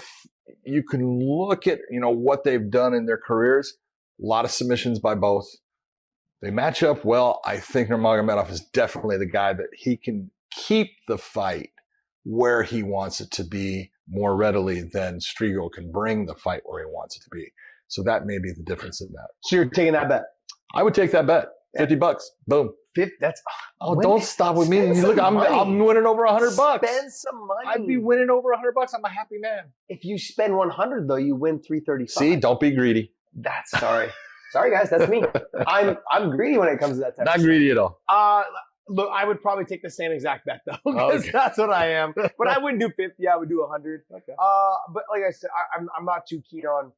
you can look at, what they've done in their careers. A lot of submissions by both. They match up well. I think Nurmagomedov is definitely the guy that he can keep the fight where he wants it to be more readily than Striegel can bring the fight where he wants it to be. So that may be the difference in that. So you're taking that bet? I would take that bet. $50. Boom. Don't stop with me. Look, I'm winning over $100. Spend some money. I'd be winning over $100. I'm a happy man. If you spend 100 though, you win 335. See, don't be greedy. That's sorry. Sorry guys, that's me. I'm greedy when it comes to that type Not greedy at all. Look, I would probably take the same exact bet though, because that's what I am. But I wouldn't do 50. I would do 100. Okay. But like I said, I'm not too keen on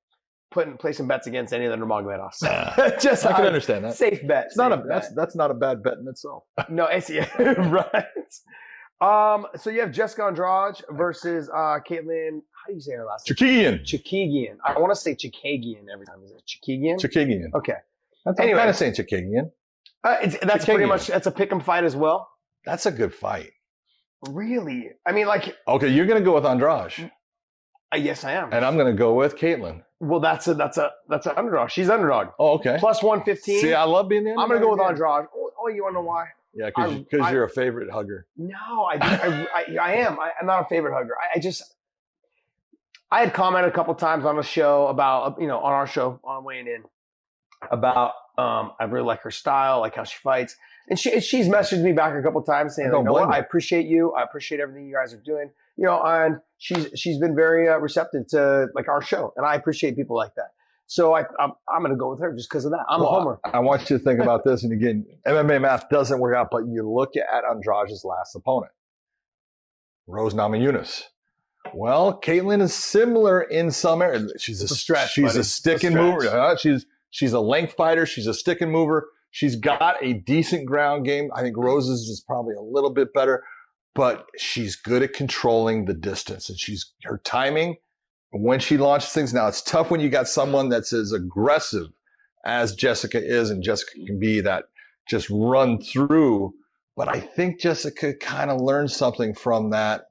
placing bets against any of the Nurmagomedovs. I can understand that. Safe bet. That's not a bad bet in itself. No, it's right. So you have Jessica Andrade versus Caitlin. How do you say her last name? Chikagian. I want to say Chikagian every time. Is it Chikagian? Chikagian. Okay. I'm kind of saying Chikagian. That's pretty much, that's a pick'em fight as well. That's a good fight. Really? I mean, like. Okay, you're going to go with Andrade. Yes, I am. And I'm going to go with Caitlin. Well, that's an underdog. She's underdog. Oh, okay. Plus 115. See, I love being the underdog. I'm going to go with Andrade. Oh, you want to know why? Yeah, because you're a favorite hugger. No, I am. I'm not a favorite hugger. I had commented a couple times on the show about, on our show on weighing in about, I really like her style, like how she fights. And she's messaged me back a couple times saying, I appreciate you. I appreciate everything you guys are doing. And she's been very receptive to like our show. And I appreciate people like that. So I'm going to go with her just because of that. I'm a homer. I want you to think about this. And again, MMA math doesn't work out, but you look at Andrade's last opponent, Rose Namajunas. Well, Caitlin is similar in some areas. She's a stick and mover. She's a length fighter. She's a stick and mover. She's got a decent ground game. I think Rose's is probably a little bit better, but she's good at controlling the distance. And her timing, when she launches things. Now, it's tough when you got someone that's as aggressive as Jessica is, and Jessica can be that just run through. But I think Jessica kind of learned something from that,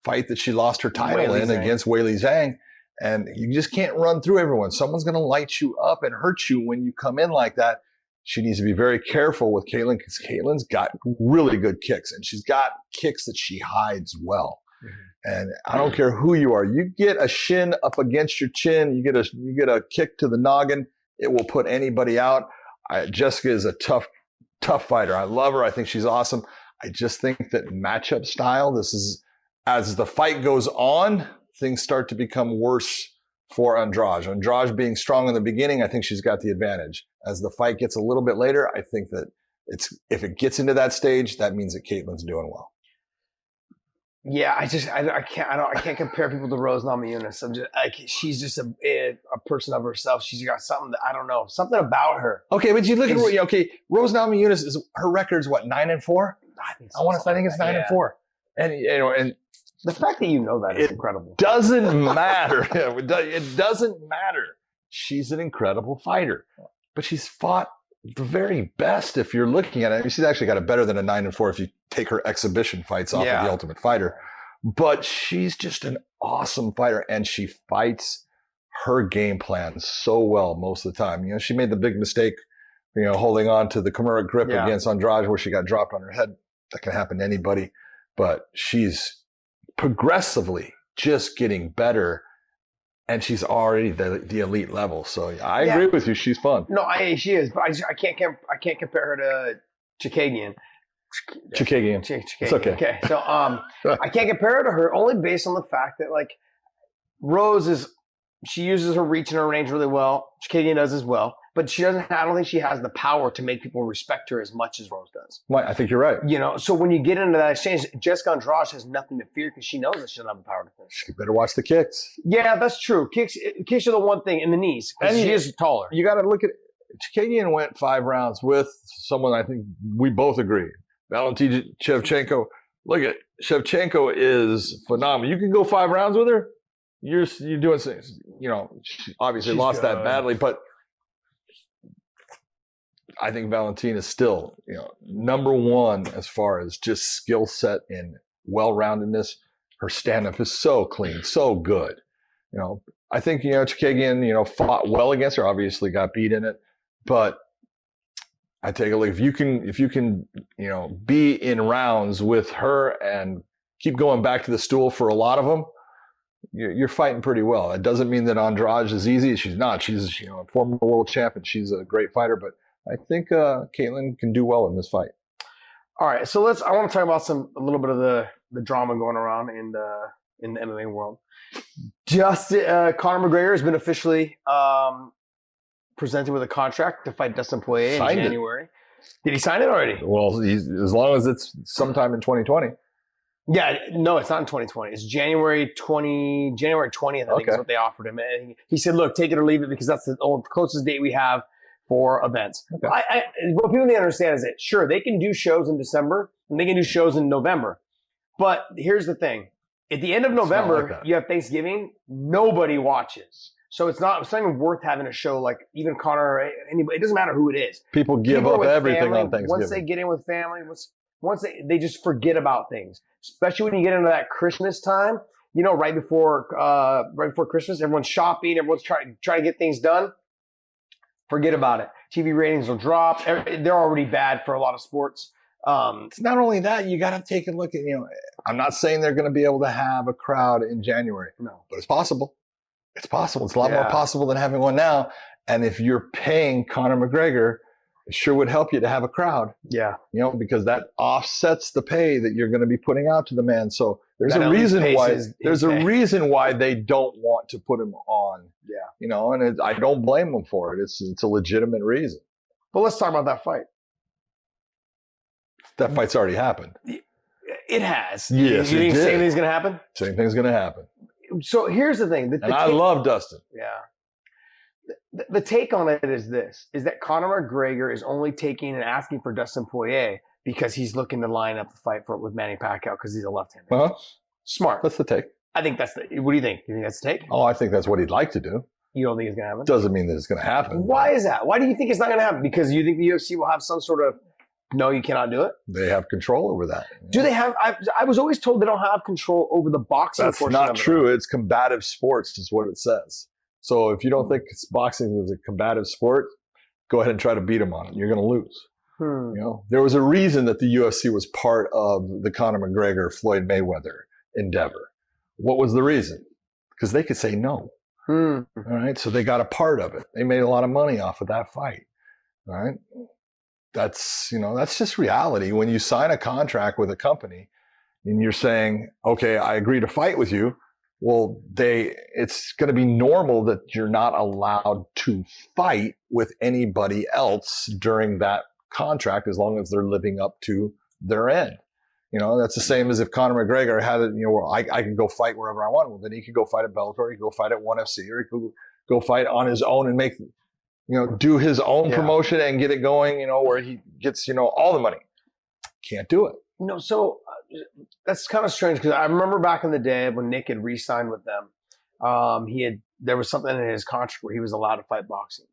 fight that she lost her title against Weili Zhang. And you just can't run through everyone. Someone's going to light you up and hurt you when you come in like that. She needs to be very careful with Caitlin because Caitlin's got really good kicks, and she's got kicks that she hides well. Mm-hmm. And I don't care who you are. You get a shin up against your chin, you get a kick to the noggin, it will put anybody out. Jessica is a tough fighter. I love her. I think she's awesome. I just think that matchup style, as the fight goes on, things start to become worse for Andrade. Andrade being strong in the beginning, I think she's got the advantage. As the fight gets a little bit later, I think that if it gets into that stage, that means that Caitlin's doing well. Yeah, I can't compare people to Rose Namajunas. She's just a person of herself. She's got something that I don't know, something about her. Okay, but you look at Rose Namajunas her record's what, 9-4? I think it's 9-4. And and the fact that you know that is incredible. Doesn't matter. It doesn't matter. She's an incredible fighter, but she's fought the very best. If you're looking at it, I mean, she's actually got it better than a 9-4 if you take her exhibition fights off of The Ultimate Fighter. But she's just an awesome fighter, and she fights her game plan so well most of the time. She made the big mistake, holding on to the Kimura grip against Andrade, where she got dropped on her head. That can happen to anybody, but she's progressively just getting better, and she's already the elite level. So I agree with you. She's fun. No, she is, but I can't compare her to Chikagian. Chikagian. It's okay. Okay. So I can't compare her to her only based on the fact that like Rose she uses her reach and her range really well. Chikagian does as well, but I don't think she has the power to make people respect her as much as Rose does. Right, I think you're right. So when you get into that exchange, Jessica Andrade has nothing to fear because she knows that she doesn't have the power to finish. She better watch the kicks. Yeah, that's true. Kicks are the one thing in the knees. And she is taller. You got to look at Chikagian went 5 rounds with someone I think we both agree. Valentina Shevchenko. Look at Shevchenko is phenomenal. You can go 5 rounds with her. You're doing things. She obviously lost that badly, but I think Valentina is still, number one as far as just skill set and well-roundedness. Her stand-up is so clean, so good. I think Chikagian, fought well against her. Obviously, got beat in it, but I take a look. If you can, be in rounds with her and keep going back to the stool for a lot of them, you're fighting pretty well. It doesn't mean that Andrade is easy. She's not. She's a former world champion. She's a great fighter, but I think Caitlin can do well in this fight. All right, so I want to talk about a little bit of the drama going around in the MMA world. Conor McGregor has been officially presented with a contract to fight Dustin Poirier in January. Did he sign it already? Well, as long as it's sometime in 2020. Yeah, no, it's not in 2020. It's January 20th, I think is what they offered him. And he said, look, take it or leave it because that's the closest date we have for events. Okay. What people need to understand is that, sure, they can do shows in December and they can do shows in November. But here's the thing. At the end of November, you have Thanksgiving. Nobody watches. So it's not even worth having a show like even Conor or anybody. It doesn't matter who it is. People give up everything on Thanksgiving. Once they get in with family, once they just forget about things. Especially when you get into that Christmas time, right before Christmas, everyone's shopping, everyone's trying to get things done. Forget about it. TV ratings will drop. They're already bad for a lot of sports. It's not only that, you got to take a look at, I'm not saying they're going to be able to have a crowd in January, but it's possible. It's possible. It's a lot more possible than having one now. And if you're paying Conor McGregor, it sure would help you to have a crowd. Yeah. Because that offsets the pay that you're going to be putting out to the man. So there's a reason why they don't want to put him on. Yeah. And I don't blame them for it. It's a legitimate reason. But let's talk about that fight. That fight's already happened. It has. Yes, you think the same thing's going to happen? Same thing's going to happen. So here's the thing. I love Dustin. Yeah. The take on it is that Conor McGregor is only taking and asking for Dustin Poirier because he's looking to line up the fight with Manny Pacquiao because he's a left-hander. Uh-huh. Smart. That's the take. I think what do you think? You think that's the take? Oh, I think that's what he'd like to do. You don't think it's going to happen? Doesn't mean that it's going to happen. Why is that? Why do you think it's not going to happen? Because you think the UFC will have some sort of, no, you cannot do it? They have control over that. Do they have, I was always told they don't have control over the boxing portion of it. That's not true. It's combative sports is what it says. So if you don't think boxing is a combative sport, go ahead and try to beat him on it. You're going to lose. There was a reason that the UFC was part of the Conor McGregor, Floyd Mayweather endeavor. What was the reason? Because they could say no. All right. So they got a part of it. They made a lot of money off of that fight. All right. That's just reality. When you sign a contract with a company and you're saying, okay, I agree to fight with you. Well, it's going to be normal that you're not allowed to fight with anybody else during that contract as long as they're living up to their end. That's the same as if Conor McGregor had it, where I can go fight wherever I want. Well, then he could go fight at Bellator, he could go fight at ONE FC, or he could go fight on his own and make, do his own promotion and get it going, where he gets, all the money. Can't do it. So that's kind of strange because I remember back in the day when Nick had re-signed with them, there was something in his contract where he was allowed to fight boxing.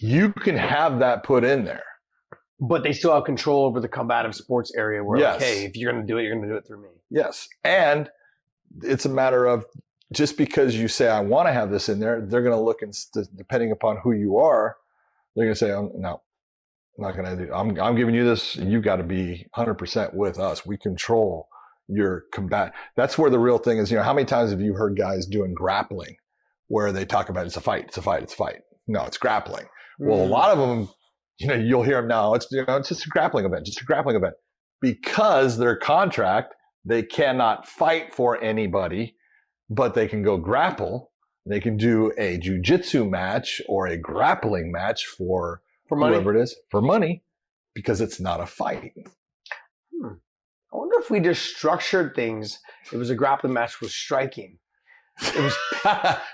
You can have that put in there. But they still have control over the combative sports area where, like, hey, if you're going to do it, you're going to do it through me. Yes. And it's a matter of just because you say, I want to have this in there, they're going to look and depending upon who you are, they're going to say, no, I'm not going to do I'm giving you this. You've got to be 100% with us. We control your combat. That's where the real thing is. How many times have you heard guys doing grappling where they talk about it's a fight, it's a fight, it's a fight. No, it's grappling. Well, a lot of them, you'll hear them now. It's just a grappling event, because their contract, they cannot fight for anybody, but they can go grapple. They can do a jiu-jitsu match or a grappling match for money. Whoever it is, for money, because it's not a fight. I wonder if we just structured things. It was a grappling match with striking. It was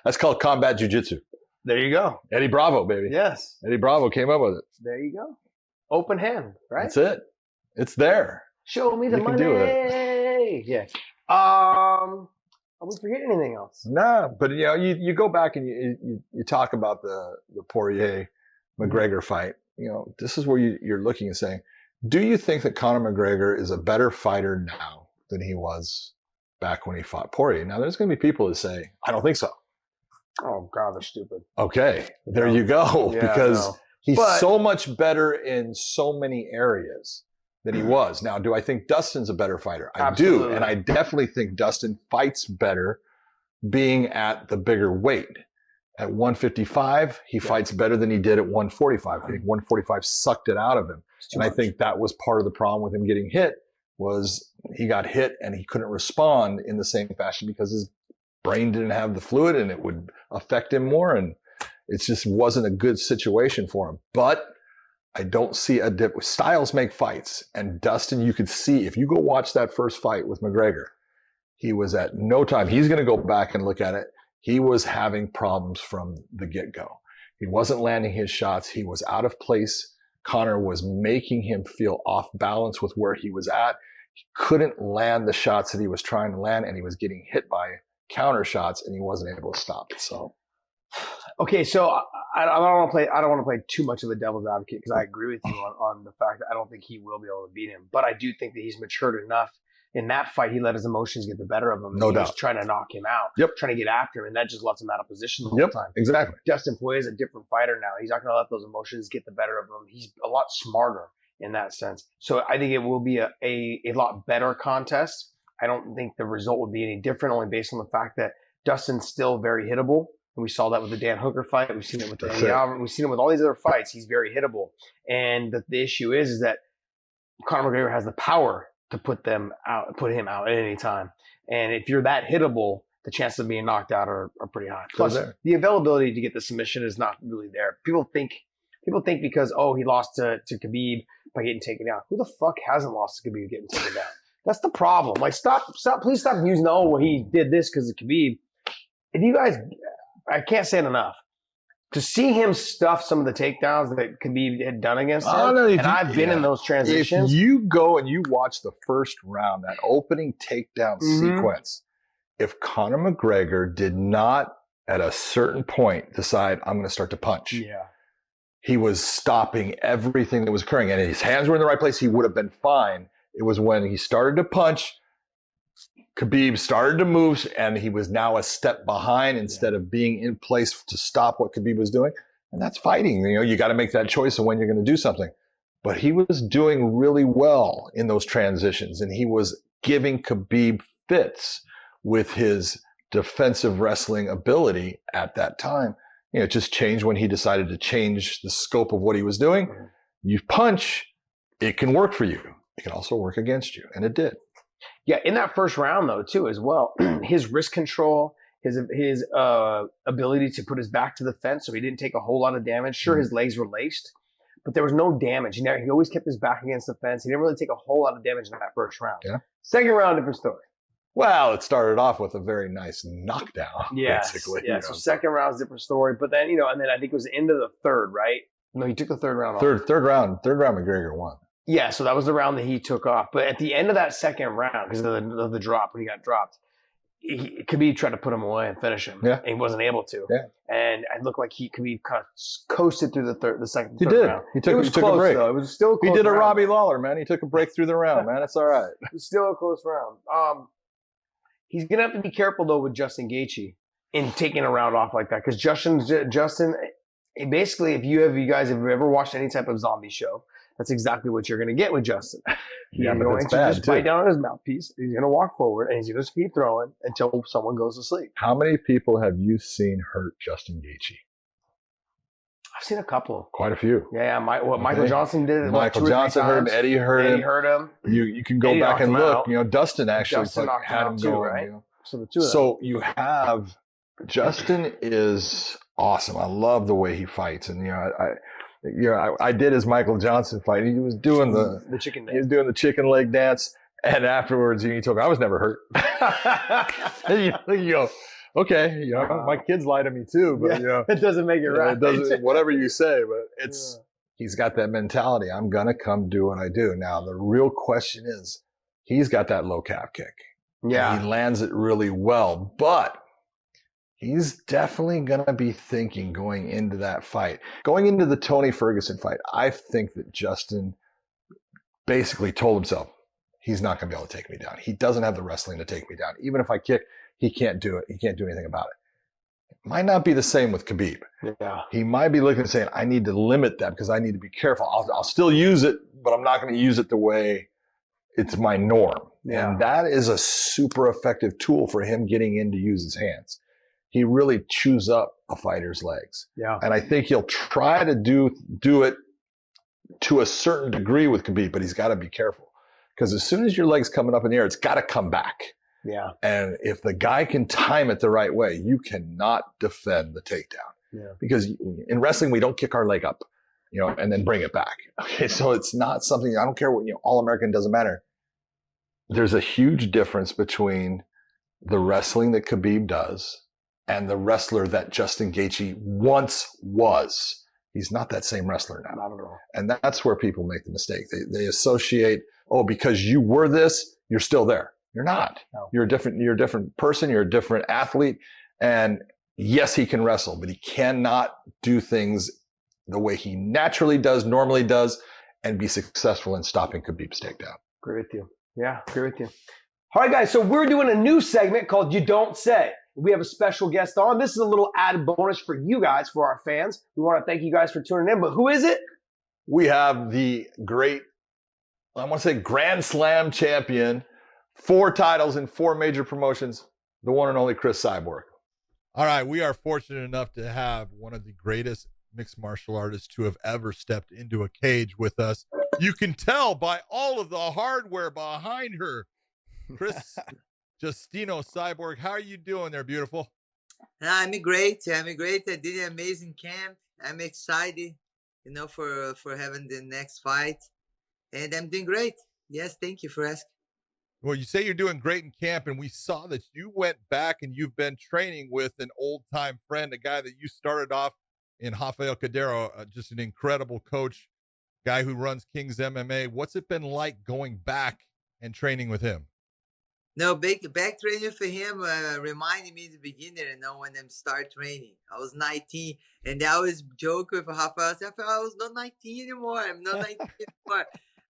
that's called combat jiu-jitsu. There you go. Eddie Bravo, baby. Yes. Eddie Bravo came up with it. There you go. Open hand, right? That's it. It's there. Show me the money. Can do it. Yeah. Are we forgetting anything else? No, but you go back and you talk about the Poirier McGregor fight. This is where you're looking and saying, do you think that Conor McGregor is a better fighter now than he was back when he fought Poirier? Now, there's going to be people that say, I don't think so. Oh, God, they're stupid. Okay, there you go. Yeah, because he's so much better in so many areas than he was. Now, do I think Dustin's a better fighter? I do. And I definitely think Dustin fights better being at the bigger weight. At 155, he fights better than he did at 145. I think 145 sucked it out of him. And I think that was part of the problem with him getting hit, was he got hit and he couldn't respond in the same fashion because his brain didn't have the fluid and it would affect him more. And it just wasn't a good situation for him. But I don't see a dip. Styles make fights. And Dustin, you could see, if you go watch that first fight with McGregor, he was at no time. He's going to go back and look at it. He was having problems from the get-go. He wasn't landing his shots. He was out of place. Conor was making him feel off balance with where he was at. He couldn't land the shots that he was trying to land, and he was getting hit by counter shots, and he wasn't able to stop it. So, okay, so I don't want to play too much of a devil's advocate because I agree with you on the fact that I don't think he will be able to beat him, but I do think that he's matured enough. In that fight, he let his emotions get the better of him. No doubt. He was trying to knock him out, trying to get after him, and that just lets him out of position the whole time. Exactly. Dustin Poirier is a different fighter now. He's not going to let those emotions get the better of him. He's a lot smarter in that sense. So I think it will be a lot better contest. I don't think the result would be any different, only based on the fact that Dustin's still very hittable. And we saw that with the Dan Hooker fight. We've seen it with Danny Alvarez. We've seen it with all these other fights. He's very hittable. And the issue is that Conor McGregor has the power to put him out at any time. And if you're that hittable, the chances of being knocked out are pretty high. Plus, the availability to get the submission is not really there. People think because, he lost to Khabib by getting taken down. Who the fuck hasn't lost to Khabib getting taken down? That's the problem. Like, please stop using, he did this because of Khabib. If you guys, I can't say it enough. To see him stuff some of the takedowns that Khabib had done against him, I've been in those transitions. If you go and you watch the first round, that opening takedown sequence, if Conor McGregor did not at a certain point decide, I'm going to start to punch, he was stopping everything that was occurring. And his hands were in the right place, he would have been fine. It was when he started to punch, Khabib started to move, and he was now a step behind instead of being in place to stop what Khabib was doing. And that's fighting. You got to make that choice of when you're going to do something. But he was doing really well in those transitions, and he was giving Khabib fits with his defensive wrestling ability at that time. It just changed when he decided to change the scope of what he was doing. You punch, it can work for you. It can also work against you, and it did. Yeah, in that first round, though, too, as well, his wrist control, his ability to put his back to the fence so he didn't take a whole lot of damage. Sure, his legs were laced, but there was no damage. He always kept his back against the fence. He didn't really take a whole lot of damage in that first round. Yeah. Second round, different story. Well, it started off with a very nice knockdown, basically. Yeah, so second round's different story. But then, and then I think it was the end of the third, right? No, he took the third round off. Third round, McGregor won. Yeah, so that was the round that he took off. But at the end of that second round, because of the drop, when he got dropped, Khabib tried to put him away and finish him. Yeah. And he wasn't able to. Yeah. And it looked like Khabib kind of coasted through the second He third did. round. He took was a close, break. Though. It was still a close He did a round. Robbie Lawler, man. He took a break through the round, man. It's all right. It was still a close round. He's going to have to be careful, though, with Justin Gaethje in taking a round off like that. Because Justin, basically, if you guys have ever watched any type of zombie show, that's exactly what you're going to get with Justin. He's going to just bite down on his mouthpiece. He's going to walk forward, and he's going to keep throwing until someone goes to sleep. How many people have you seen hurt Justin Gaethje? I've seen a couple. Quite a few. Yeah, Michael Johnson did it. Michael Johnson hurt him. Eddie hurt him. You can go back and look. Dustin actually had him going. Right? So the two of them. So you have Justin is awesome. I love the way he fights, and I did his Michael Johnson fight. He was doing the chicken dance. He was doing the chicken leg dance, and afterwards he told me I was never hurt. And you go, okay, my kids lie to me too, but it doesn't make it right. It doesn't, whatever you say, but he's got that mentality. I'm gonna come do what I do. Now the real question is, he's got that low calf kick. Yeah, he lands it really well, but he's definitely going to be thinking going into that fight. Going into the Tony Ferguson fight, I think that Justin basically told himself, he's not going to be able to take me down. He doesn't have the wrestling to take me down. Even if I kick, he can't do it. He can't do anything about it. It might not be the same with Khabib. Yeah. He might be looking and saying, I need to limit that because I need to be careful. I'll still use it, but I'm not going to use it the way it's my norm. Yeah. And that is a super effective tool for him getting in to use his hands. He really chews up a fighter's legs. Yeah. And I think he'll try to do it to a certain degree with Khabib, but he's got to be careful. Because as soon as your leg's coming up in the air, it's got to come back. Yeah. And if the guy can time it the right way, you cannot defend the takedown. Yeah. Because in wrestling, we don't kick our leg up, and then bring it back. Okay, so it's not something, I don't care what, All-American doesn't matter. There's a huge difference between the wrestling that Khabib does and the wrestler that Justin Gaethje once was. He's not that same wrestler now. Not at all. And that's where people make the mistake. They associate, because you were this, you're still there. You're not. No. You're a different person. You're a different athlete. And yes, he can wrestle, but he cannot do things the way he naturally does, normally does, and be successful in stopping Khabib's takedown. Agree with you. Yeah, agree with you. All right, guys. So we're doing a new segment called You Don't Say. We have a special guest on. This is a little added bonus for you guys, for our fans. We want to thank you guys for tuning in. But who is it? We have the great, I want to say Grand Slam champion, 4 titles in 4 major promotions, the one and only Cris Cyborg. All right, we are fortunate enough to have one of the greatest mixed martial artists to have ever stepped into a cage with us. You can tell by all of the hardware behind her. Cris Justino Cyborg, how are you doing there, beautiful? I'm great. I did an amazing camp. I'm excited, for having the next fight. And I'm doing great. Yes, thank you for asking. Well, you say you're doing great in camp, and we saw that you went back and you've been training with an old-time friend, a guy that you started off in Rafael Cadero, just an incredible coach, guy who runs King's MMA. What's it been like going back and training with him? No, back training for him reminded me of the beginner, when I start training. I was 19, and I always joke with Rafael. I was not 19 anymore. I'm not 19 anymore.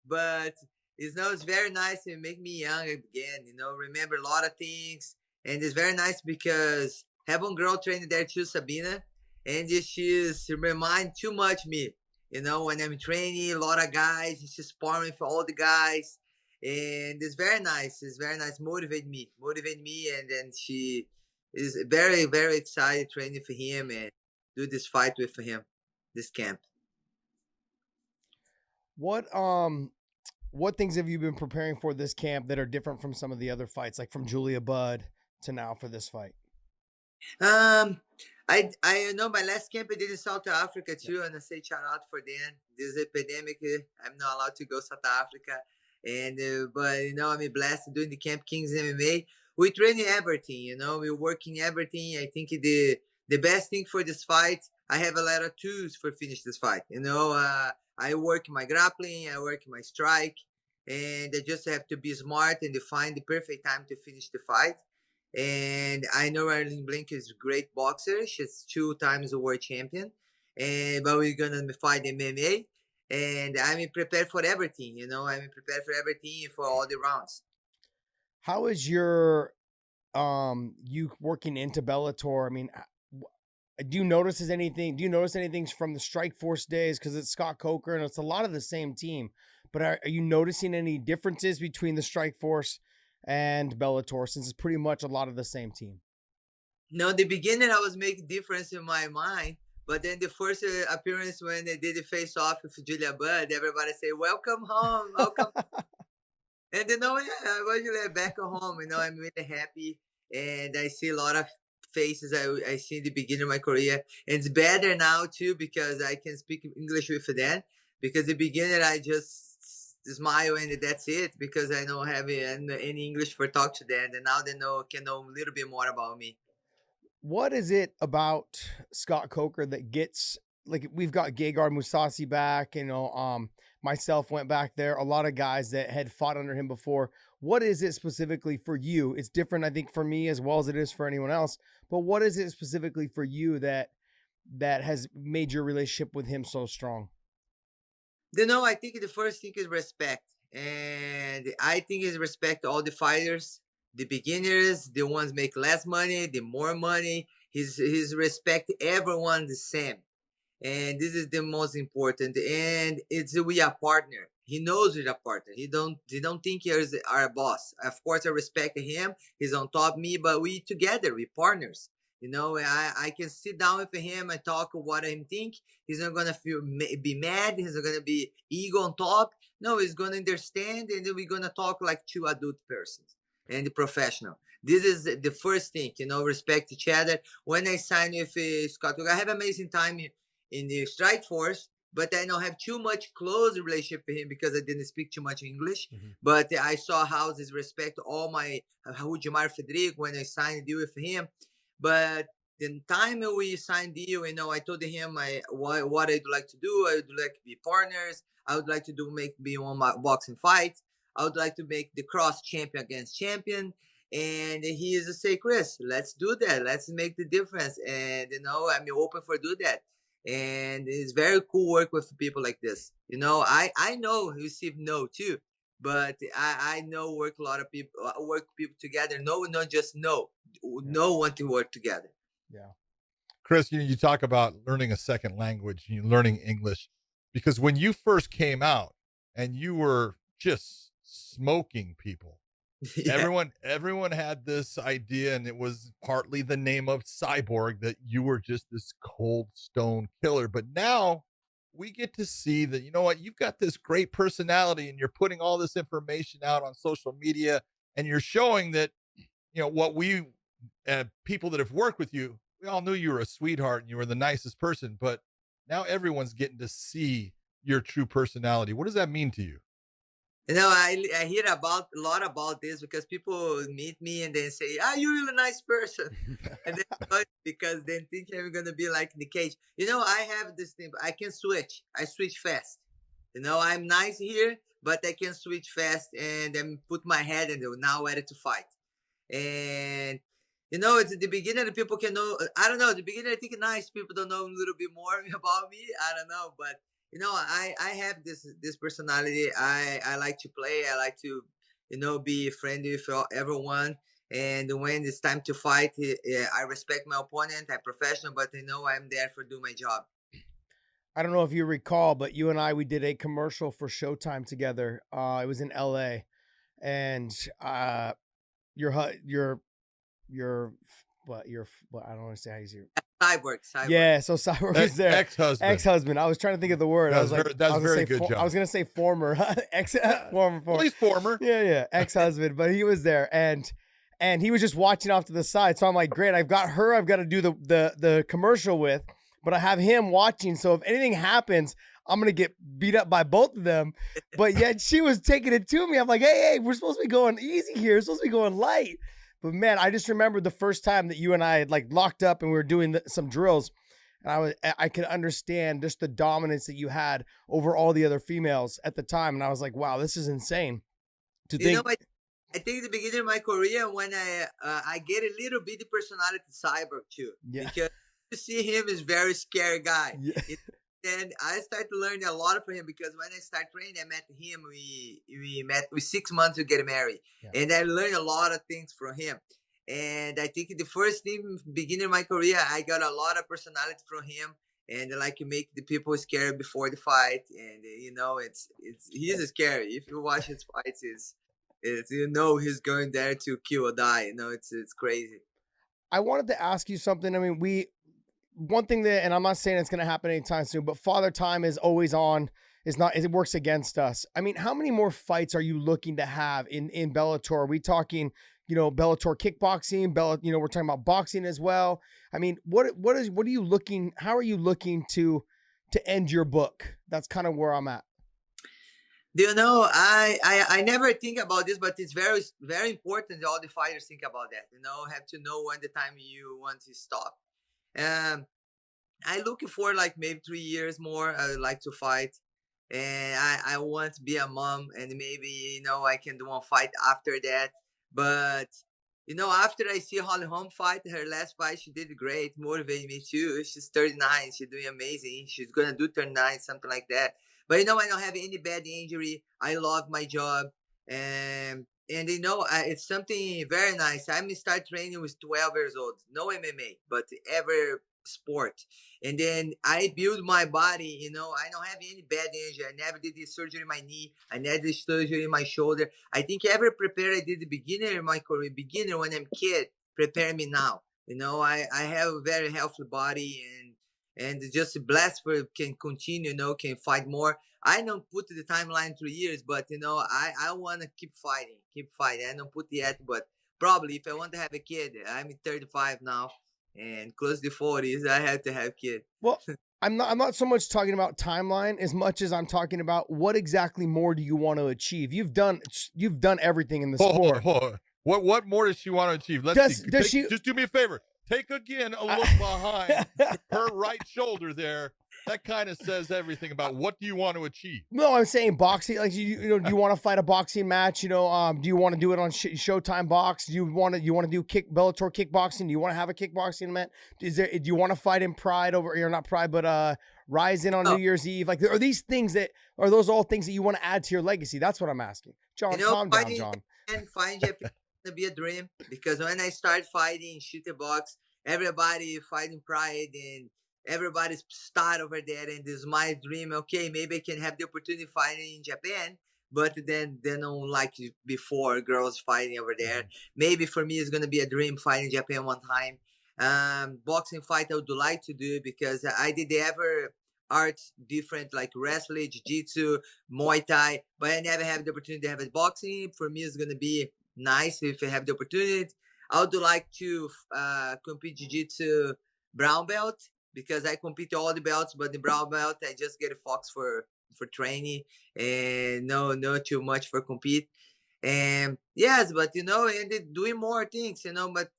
But, it's very nice to make me young again, remember a lot of things. And it's very nice because I have one girl training there too, Sabina, and she reminds too much me, when I'm training, a lot of guys, she's sparring for all the guys. And it's very nice. Motivate me. And then she is very, very excited training for him and do this fight with him, this camp. What things have you been preparing for this camp that are different from some of the other fights, like from Julia Budd to now for this fight? I know my last camp I did in South Africa too, and I say shout out for them. This epidemic, I'm not allowed to go South Africa. And but I'm blessed doing the camp King's MMA. We train everything, we're working everything. I think the best thing for this fight, I have a lot of tools for finish this fight. I work my grappling, I work my strike, and I just have to be smart and find the perfect time to finish the fight. And I know Arlene Blink is a great boxer. She's 2 times a world champion. But we're going to fight MMA. And I'm prepared for everything, you know. I'm prepared for everything for all the rounds. How is your you working into Bellator? I mean, do you notice anything? Do you notice anything from the Strikeforce days? Because it's Scott Coker and it's a lot of the same team. But are you noticing any differences between the Strikeforce and Bellator, since it's pretty much a lot of the same team? No, the beginning I was making difference in my mind. But then the first appearance when they did the face-off with Julia Budd, everybody say, welcome home, welcome. And you know, yeah, I was back at home. You know, I'm really happy. And I see a lot of faces I see in the beginning of my career. And it's better now, too, because I can speak English with them. Because the beginning, I just smile and that's it. Because I don't have any English for talk to them. And now they can know a little bit more about me. What is it about Scott Coker that gets, like, we've got Gegard Mousasi back, you know, myself went back there, a lot of guys that had fought under him before. What is it specifically for you? It's different, I think, for me as well as it is for anyone else, but what is it specifically for you that has made your relationship with him so strong? You know, I think the first thing is respect. And I think is respect all the fighters, the beginners, the ones make less money, the more money. His respect everyone the same. And this is the most important. And we are partner. He knows we're a partner. He don't think he's our boss. Of course, I respect him. He's on top of me, but we together, we partners. You know, I can sit down with him and talk what I think. He's not gonna be mad. He's not gonna be ego on top. No, he's gonna understand, and then we're gonna talk like 2 adult persons and the professional. This is the first thing, you know, respect each other. When I signed with Scott, I have amazing time in the Strikeforce, but I don't have too much close relationship with him because I didn't speak too much English. Mm-hmm. But I saw how this respect all my Jamar Federico when I signed a deal with him. But the time we signed deal, you know, I told him what I'd like to do. I would like to be partners. I would like to be on my boxing fights. I would like to make the cross champion against champion. And he is to say, Chris, let's do that. Let's make the difference. And, you know, I'm open for do that. And it's very cool work with people like this. You know, I know receive no too, but I know work a lot of people, together. No, not just no want to work together. Yeah. Chris, you talk about learning a second language, learning English, because when you first came out and you were just smoking people, yeah. Everyone had this idea, and it was partly the name of Cyborg, that you were just this cold stone killer. But now we get to see that, you know what, you've got this great personality, and you're putting all this information out on social media, and you're showing that, you know, what we people that have worked with you, we all knew you were a sweetheart and you were the nicest person, but now everyone's getting to see your true personality. What does that mean to you? You know, I hear a lot about this because people meet me and then say, you're really a nice person. And then because they think I'm going to be like in the cage. You know, I have this thing. I can switch. I switch fast. You know, I'm nice here, but I can switch fast and then put my head in now ready to fight. And, you know, it's the beginning. People can know. I don't know. The beginning, I think nice people don't know a little bit more about me. I don't know. But you know, I have this personality. I like to play. I like to, you know, be friendly with everyone. And when it's time to fight, I respect my opponent. I'm professional, but you know, I'm there for do my job. I don't know if you recall, but you and we did a commercial for Showtime together. It was in LA, and your I don't want to say how you say it. Cyborg. Yeah, so Cyborg was there. Ex-husband. I was trying to think of the word. That's very good job. I was gonna say former. Former. Well, he's former. Yeah. Ex-husband, but he was there, and he was just watching off to the side. So I'm like, great. I've got to do the commercial with, but I have him watching. So if anything happens, I'm gonna get beat up by both of them. But yet she was taking it to me. I'm like, hey, we're supposed to be going easy here. We're supposed to be going light. But man, I just remember the first time that you and I had like locked up and we were doing some drills. and I could understand just the dominance that you had over all the other females at the time, and I was like, wow, this is insane to think. I think the beginning of my career when I get a little bit of personality Cyborg too, because you see him is very scary guy. Yeah. And I started to learn a lot from him because when I started training, I met him. We met with 6 months to get married, and I learned a lot of things from him. And I think the first thing, beginning of my career, I got a lot of personality from him, and like make the people scared before the fight. And you know, he's scary. If you watch his fights, it's you know he's going there to kill or die. You know, it's crazy. I wanted to ask you something. I mean, one thing that, and I'm not saying it's going to happen anytime soon, but Father Time is always on. It works against us. I mean, how many more fights are you looking to have in Bellator? Are we talking, you know, Bellator kickboxing, you know, we're talking about boxing as well. I mean, what are you looking, how are you looking to end your book? That's kind of where I'm at. Do you know, I never think about this, but it's very, very important that all the fighters think about that. You know, have to know when the time you want to stop. I looking for like maybe 3 years more. I would like to fight, and I want to be a mom, and maybe, you know, I can do one fight after that. But you know, after I see Holly Holm fight, her last fight, she did great, motivated me too. She's 39, she's doing amazing. She's gonna do 39, something like that. But you know, I don't have any bad injury. I love my job, and you know, it's something very nice. I start training with 12 years old, no MMA, but every sport. And then I build my body, you know, I don't have any bad injury. I never did this surgery in my knee. I never did surgery in my shoulder. I think every prepare I did the beginner of my career, beginner when I'm kid, prepare me now. You know, I have a very healthy body, and just blessed for can continue, you know, can fight more. I don't put the timeline 3 years, but you know, I want to keep fighting. I don't put yet, but probably if I want to have a kid, I'm 35 now and close to 40s, I have to have kids. Well, I'm not so much talking about timeline as much as I'm talking about what exactly more do you want to achieve? You've done everything in the sport. What more does she want to achieve? Just do me a favor. Take again a look behind her right shoulder there. That kind of says everything about what do you want to achieve. No, I'm saying boxing. Like, you know, do you want to fight a boxing match? You know, do you want to do it on Showtime Box? Do you want to do Bellator kickboxing? Do you want to have a kickboxing event? Do you want to fight in Pride or not Pride, but Rising on New Year's Eve? Like, are these things are those all things that you want to add to your legacy? That's what I'm asking. John, you know, calm down, John. And fighting Japan to be a dream, because when I started fighting shoot the box, everybody fighting Pride and everybody's start over there, and this is my dream. Okay, maybe I can have the opportunity of fighting in Japan, but then they don't like before girls fighting over there. Maybe for me it's gonna be a dream fighting Japan one time. Boxing fight I would like to do, because I did ever arts different like wrestling, jiu-jitsu, Muay Thai, but I never have the opportunity to have a boxing. For me it's gonna be nice if I have the opportunity. I would like to compete jiu-jitsu brown belt, because I compete all the belts, but the brown belt I just get a fox for training, and no too much for compete. And yes, but you know, and doing more things, you know. But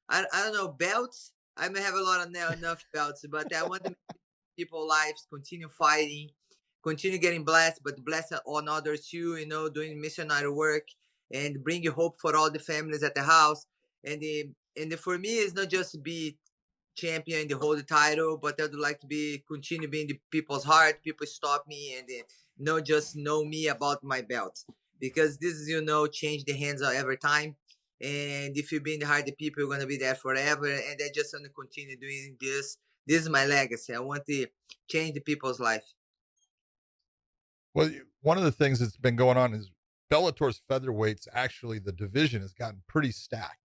I don't know, belts. I may have a lot of enough belts, but I want to make people's lives continue fighting, continue getting blessed, but bless on others too. You know, doing missionary work and bringing hope for all the families at the house. And for me, it's not just be champion, to hold the title, but I'd like to continue being the people's heart. People stop me and not just know me about my belt, because this is, you know, change the hands every time. And if you be in the heart of the people, you're gonna be there forever. And I just want to continue doing this. This is my legacy. I want to change the people's life. Well, one of the things that's been going on is Bellator's featherweights, actually the division has gotten pretty stacked.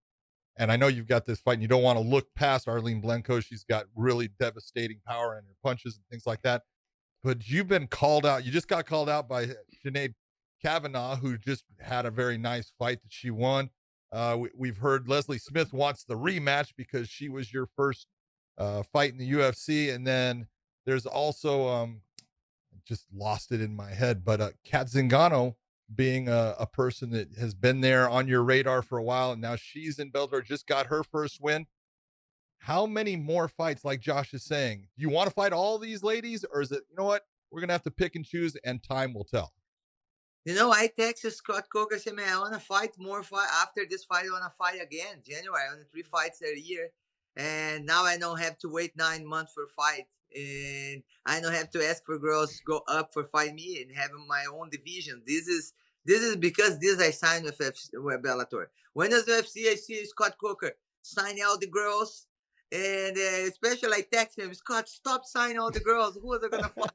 And I know you've got this fight and you don't want to look past Arlene Blenko. She's got really devastating power in her punches and things like that. But you've been called out. You just got called out by Sinead Kavanaugh, who just had a very nice fight that she won. We've heard Leslie Smith wants the rematch because she was your first fight in the UFC. And then there's also, just lost it in my head, but Kat Zingano, being a person that has been there on your radar for a while, and now she's in Bellator, just got her first win. how many more fights, like Josh is saying? Do you want to fight all these ladies, or is it, you know what, we're going to have to pick and choose and time will tell? I texted Scott Coker, said, man, I want to fight more. After this fight, I want to fight again. January, I want 3 fights a year. And now I don't have to wait 9 months for a fight. And I don't have to ask for girls to go up for fight me and having my own division. This is because I signed with Bellator. When does UFC, I see Scott Coker signing all the girls. And especially I text him, Scott, stop signing all the girls. Who are they going to fight?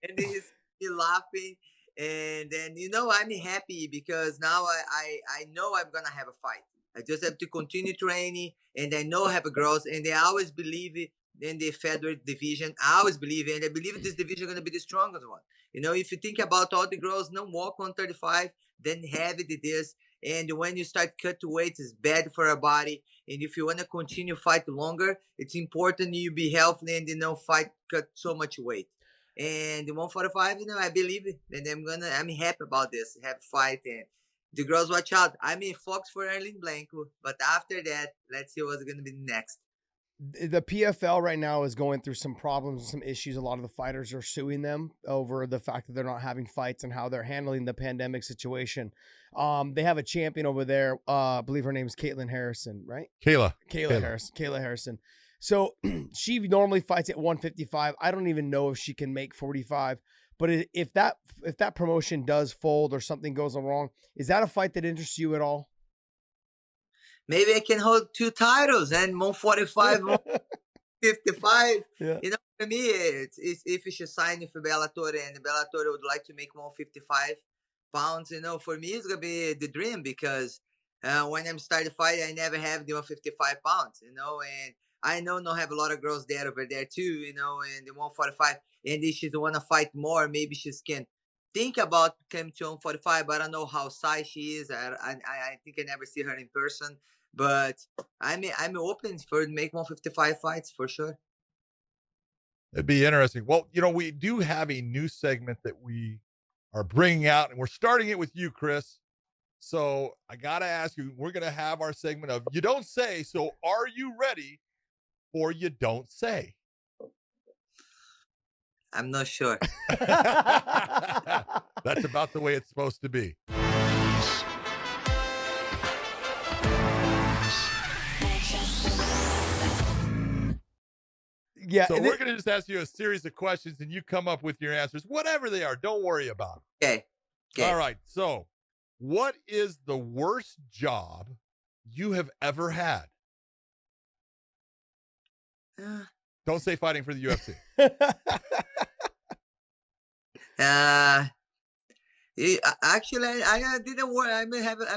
And he's laughing. And then, I'm happy because now I know I'm going to have a fight. I just have to continue training, and I know I have girls, and they always believe in the featherweight division. I always believe it, and I believe this division is going to be the strongest one. If you think about all the girls, no walk 135, then heavy it is. And when you start cut to weight, it's bad for our body. And if you want to continue fight longer, it's important you be healthy and fight cut so much weight. And the 145, I believe it, and I'm happy about this. Have fight, and the girls watch out. I'm in Fox for Arlene Blanco, but after that, let's see what's going to be next. The PFL right now is going through some problems and some issues. A lot of the fighters are suing them over the fact that they're not having fights and how they're handling the pandemic situation. They have a champion over there. I believe her name is Caitlin Harrison, right? Kayla Harrison. So she normally fights at 155. I don't even know if she can make 45. But if that promotion does fold or something goes wrong, is that a fight that interests you at all? Maybe I can hold 2 titles and 145, 155. Yeah. For me, it's if you should sign for Bellator and Bellator would like to make 155 pounds, for me it's gonna be the dream because when I'm starting to fight, I never have the 155 pounds, and I know not have a lot of girls there over there too, and the 145. And if she want to fight more, maybe she can think about coming to 145. But I don't know how size she is. I think I never see her in person. But I'm open for make 155 fights for sure. It'd be interesting. Well, we do have a new segment that we are bringing out, and we're starting it with you, Cris. So I got to ask you, we're going to have our segment of You Don't Say. So are you ready for You Don't Say? I'm not sure. That's about the way it's supposed to be. Yeah. So we're going to just ask you a series of questions and you come up with your answers, whatever they are. Don't worry about it. Okay. All right. So what is the worst job you have ever had? Don't say fighting for the UFC. Actually, I didn't work. I'm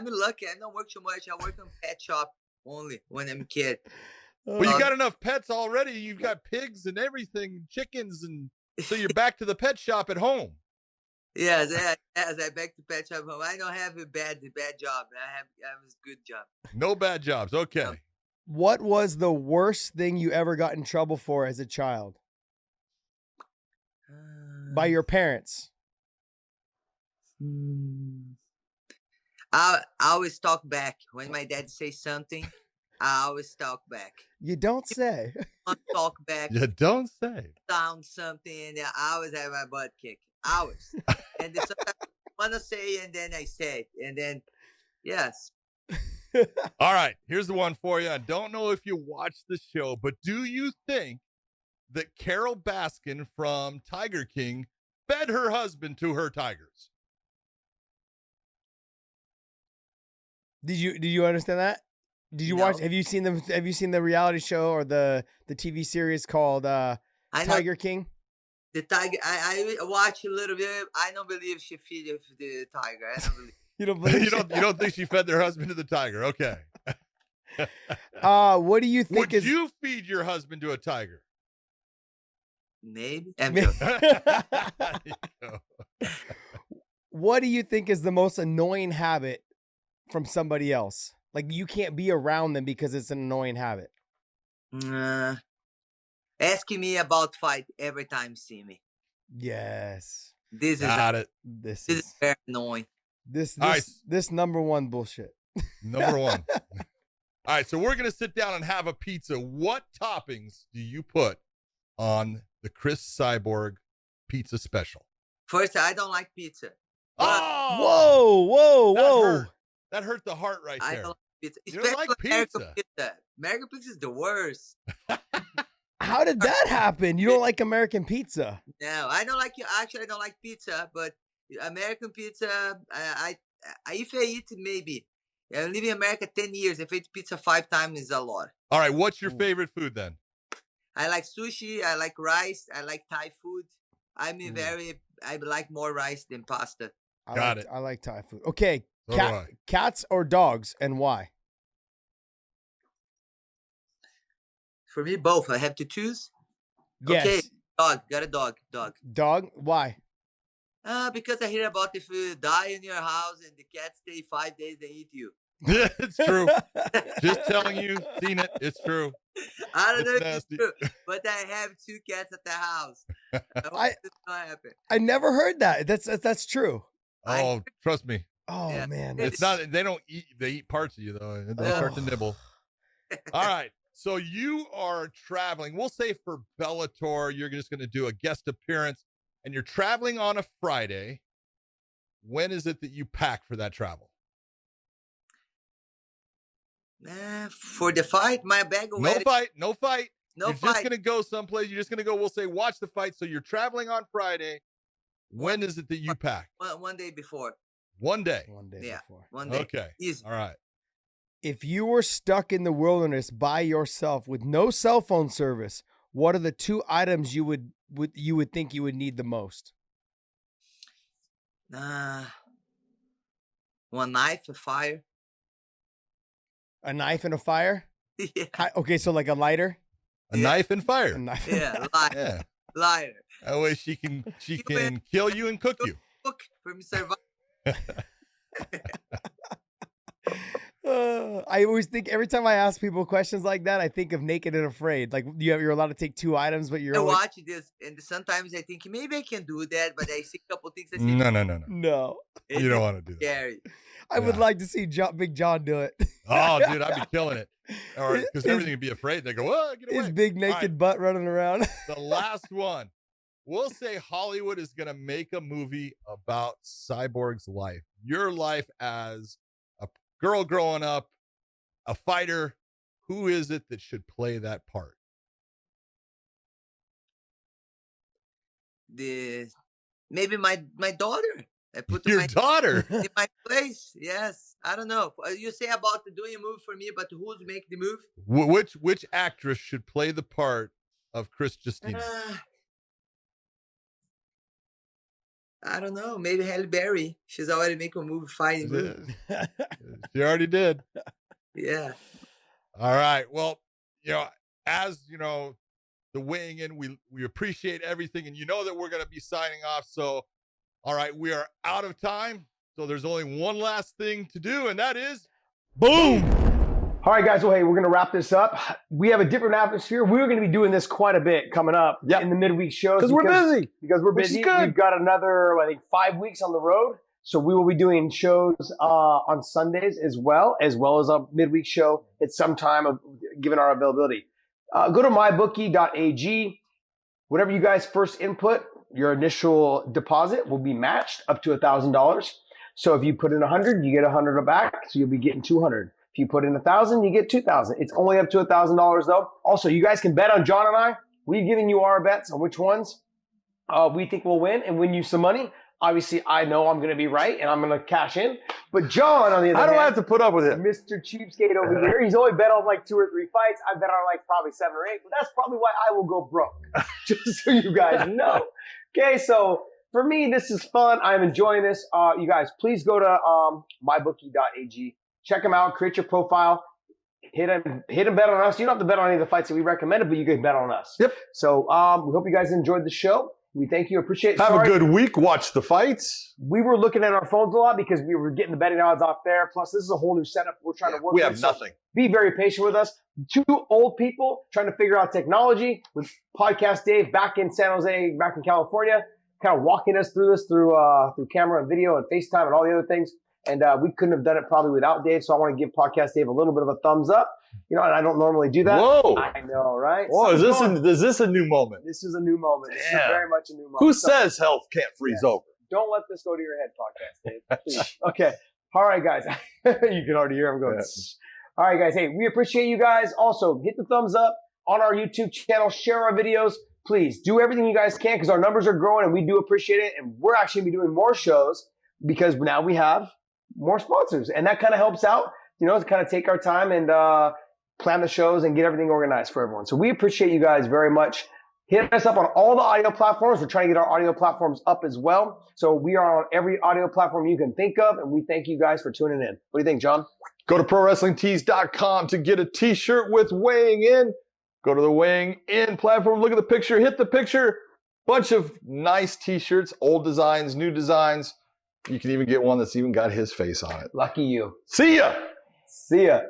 lucky. I don't work too much. I work on pet shop only when I'm a kid. Well, you got enough pets already. You've got pigs and everything, chickens, and so you're back to the pet shop at home. Yes, I back to pet shop home. I don't have a bad job. I have a good job. No bad jobs. Okay. What was the worst thing you ever got in trouble for as a child? By your parents? I always talk back. When my dad says something, I always talk back. You don't say. I talk back. You don't say. Sound something, and I always have my butt kicked. Always. And then sometimes I want to say, and then I say it. And then, yes. All right, here's the one for you. I don't know if you watched the show, but do you think that Carol Baskin from Tiger King fed her husband to her tigers? Did you understand that? Did you watch? Have you seen the reality show or the TV series called Tiger King? The tiger. I watched a little bit. I don't believe she feed the tiger. I don't believe. You don't believe you don't think she fed their husband to the tiger? Okay. What do you think? Would you feed your husband to a tiger? Maybe. What do you think is the most annoying habit from somebody else? Like you can't be around them because it's an annoying habit. Asking me about fight every time you see me. Yes. This is very annoying. This number one bullshit. Number one. All right, so we're going to sit down and have a pizza. What toppings do you put on the Cris Cyborg pizza special? First, I don't like pizza. Whoa. That hurt the heart right there. I don't like pizza. You don't like American pizza? pizza. American pizza is the worst. How did that happen? You don't like American pizza? No, I don't like. Actually, I don't like pizza, but American pizza, if I eat maybe. I live in America 10 years. If I eat pizza 5 times, is a lot. All right, what's your favorite food then? I like sushi. I like rice. I like Thai food. I like more rice than pasta. Got it. I like Thai food. Okay, So cats or dogs, and why? For me, both. I have to choose. Yes. Okay, dog. Got a dog. Dog? Why? Because I hear about if you die in your house and the cat stay 5 days, they eat you. It's true. Just telling you, seen it. It's true. I don't know if nasty. it's true, but I have 2 cats at the house. I hope this will happen. I never heard that. That's true. Oh, trust me. Oh Yeah. man, It's not. They don't eat. They eat parts of you though, and they start to nibble. All right. So you are traveling. We'll say for Bellator, you're just going to do a guest appearance, and you're traveling on a Friday. When is it that you pack for that travel? For the fight, my bag of No fight. No You're fight. just going to go someplace. You're just going to go. We'll say watch the fight. So you're traveling on Friday. When is it that you pack? One day before. One day. Yeah. Before. One day. Okay. Easy. All right. If you were stuck in the wilderness by yourself with no cell phone service, what are the 2 items you would think you would need the most? One knife, a fire. A knife and a fire? Yeah. Okay, so like a lighter? A knife and fire. A knife. Yeah. Lighter. Yeah. Lighter. That way she can kill you and cook you. Cook for me survive. I always think every time I ask people questions like that, I think of Naked and Afraid. Like you're allowed to take 2 items, but you're I only... watch this, and sometimes I think maybe I can do that, but I see a couple things. I say, No. No. You don't want to do that. Scary. I would like to see Big John do it. Oh, dude, I'd be killing it. Or because everything would be afraid. They go, oh, get away. His big naked butt running around. The last one. We'll say Hollywood is going to make a movie about Cyborg's life. Your life as a girl growing up, a fighter. Who is it that should play that part? Maybe my daughter. I put Your my daughter. in my place. Yes. I don't know. You say about doing a move for me, but who's make the move? Which actress should play the part of Chris Justina? I don't know. Maybe Halle Berry. She's already making a movie fighting movie. She already did. Yeah. All right. Well, as the weighing in, we appreciate everything, and that we're going to be signing off. So, all right, we are out of time. So there's only one last thing to do, and that is boom. All right, guys. Well, hey, we're going to wrap this up. We have a different atmosphere. We're going to be doing this quite a bit coming up in the midweek shows. Because we're busy. Because we're busy. We've got another, I think, 5 weeks on the road. So we will be doing shows on Sundays as well as a midweek show at some time, given our availability. Go to mybookie.ag. Whatever you guys first input, your initial deposit will be matched up to $1,000. So if you put in 100, you get 100 back. So you'll be getting 200. If you put in 1,000, you get 2,000. It's only up to $1,000 though. Also, you guys can bet on John and I. We've given you our bets on which ones we think will win and win you some money. Obviously, I know I'm going to be right and I'm going to cash in. But John, on the other hand, I don't have to put up with it. Mr. Cheapskate over here, he's only bet on like 2 or 3 fights. I bet on like probably 7 or 8, but that's probably why I will go broke. Just so you guys know. Okay, so for me, this is fun. I'm enjoying this. You guys, please go to mybookie.ag. Check them out. Create your profile. Hit and bet on us. You don't have to bet on any of the fights that we recommended, but you can bet on us. Yep. So we hope you guys enjoyed the show. We thank you. Appreciate it. Have a good week. Watch the fights. We were looking at our phones a lot because we were getting the betting odds off there. Plus, this is a whole new setup we're trying to work with. We have nothing. Be very patient with us. 2 old people trying to figure out technology with Podcast Dave back in San Jose, back in California, kind of walking us through this through camera and video and FaceTime and all the other things. And we couldn't have done it probably without Dave. So I want to give Podcast Dave a little bit of a thumbs up. and I don't normally do that. Whoa. I know, right? Whoa, is this a new moment? This is a new moment. This is very much a new moment. Who says health can't freeze over? Don't let this go to your head, podcast, Dave. Please. Okay. All right, guys. You can already hear him going. All right, guys. Hey, we appreciate you guys. Also, hit the thumbs up on our YouTube channel. Share our videos. Please do everything you guys can because our numbers are growing and we do appreciate it. And we're actually going to be doing more shows because now we have more sponsors. And that kind of helps out, to kind of take our time and plan the shows and get everything organized for everyone. So we appreciate you guys very much. Hit us up on all the audio platforms. We're trying to get our audio platforms up as well. So we are on every audio platform you can think of, and we thank you guys for tuning in. What do you think, John? Go to ProWrestlingTees.com to get a t-shirt with Weighing In. Go to the Weighing In platform. Look at the picture. Hit the picture. Bunch of nice t-shirts, old designs, new designs. You can even get one that's even got his face on it. Lucky you. See ya. See ya.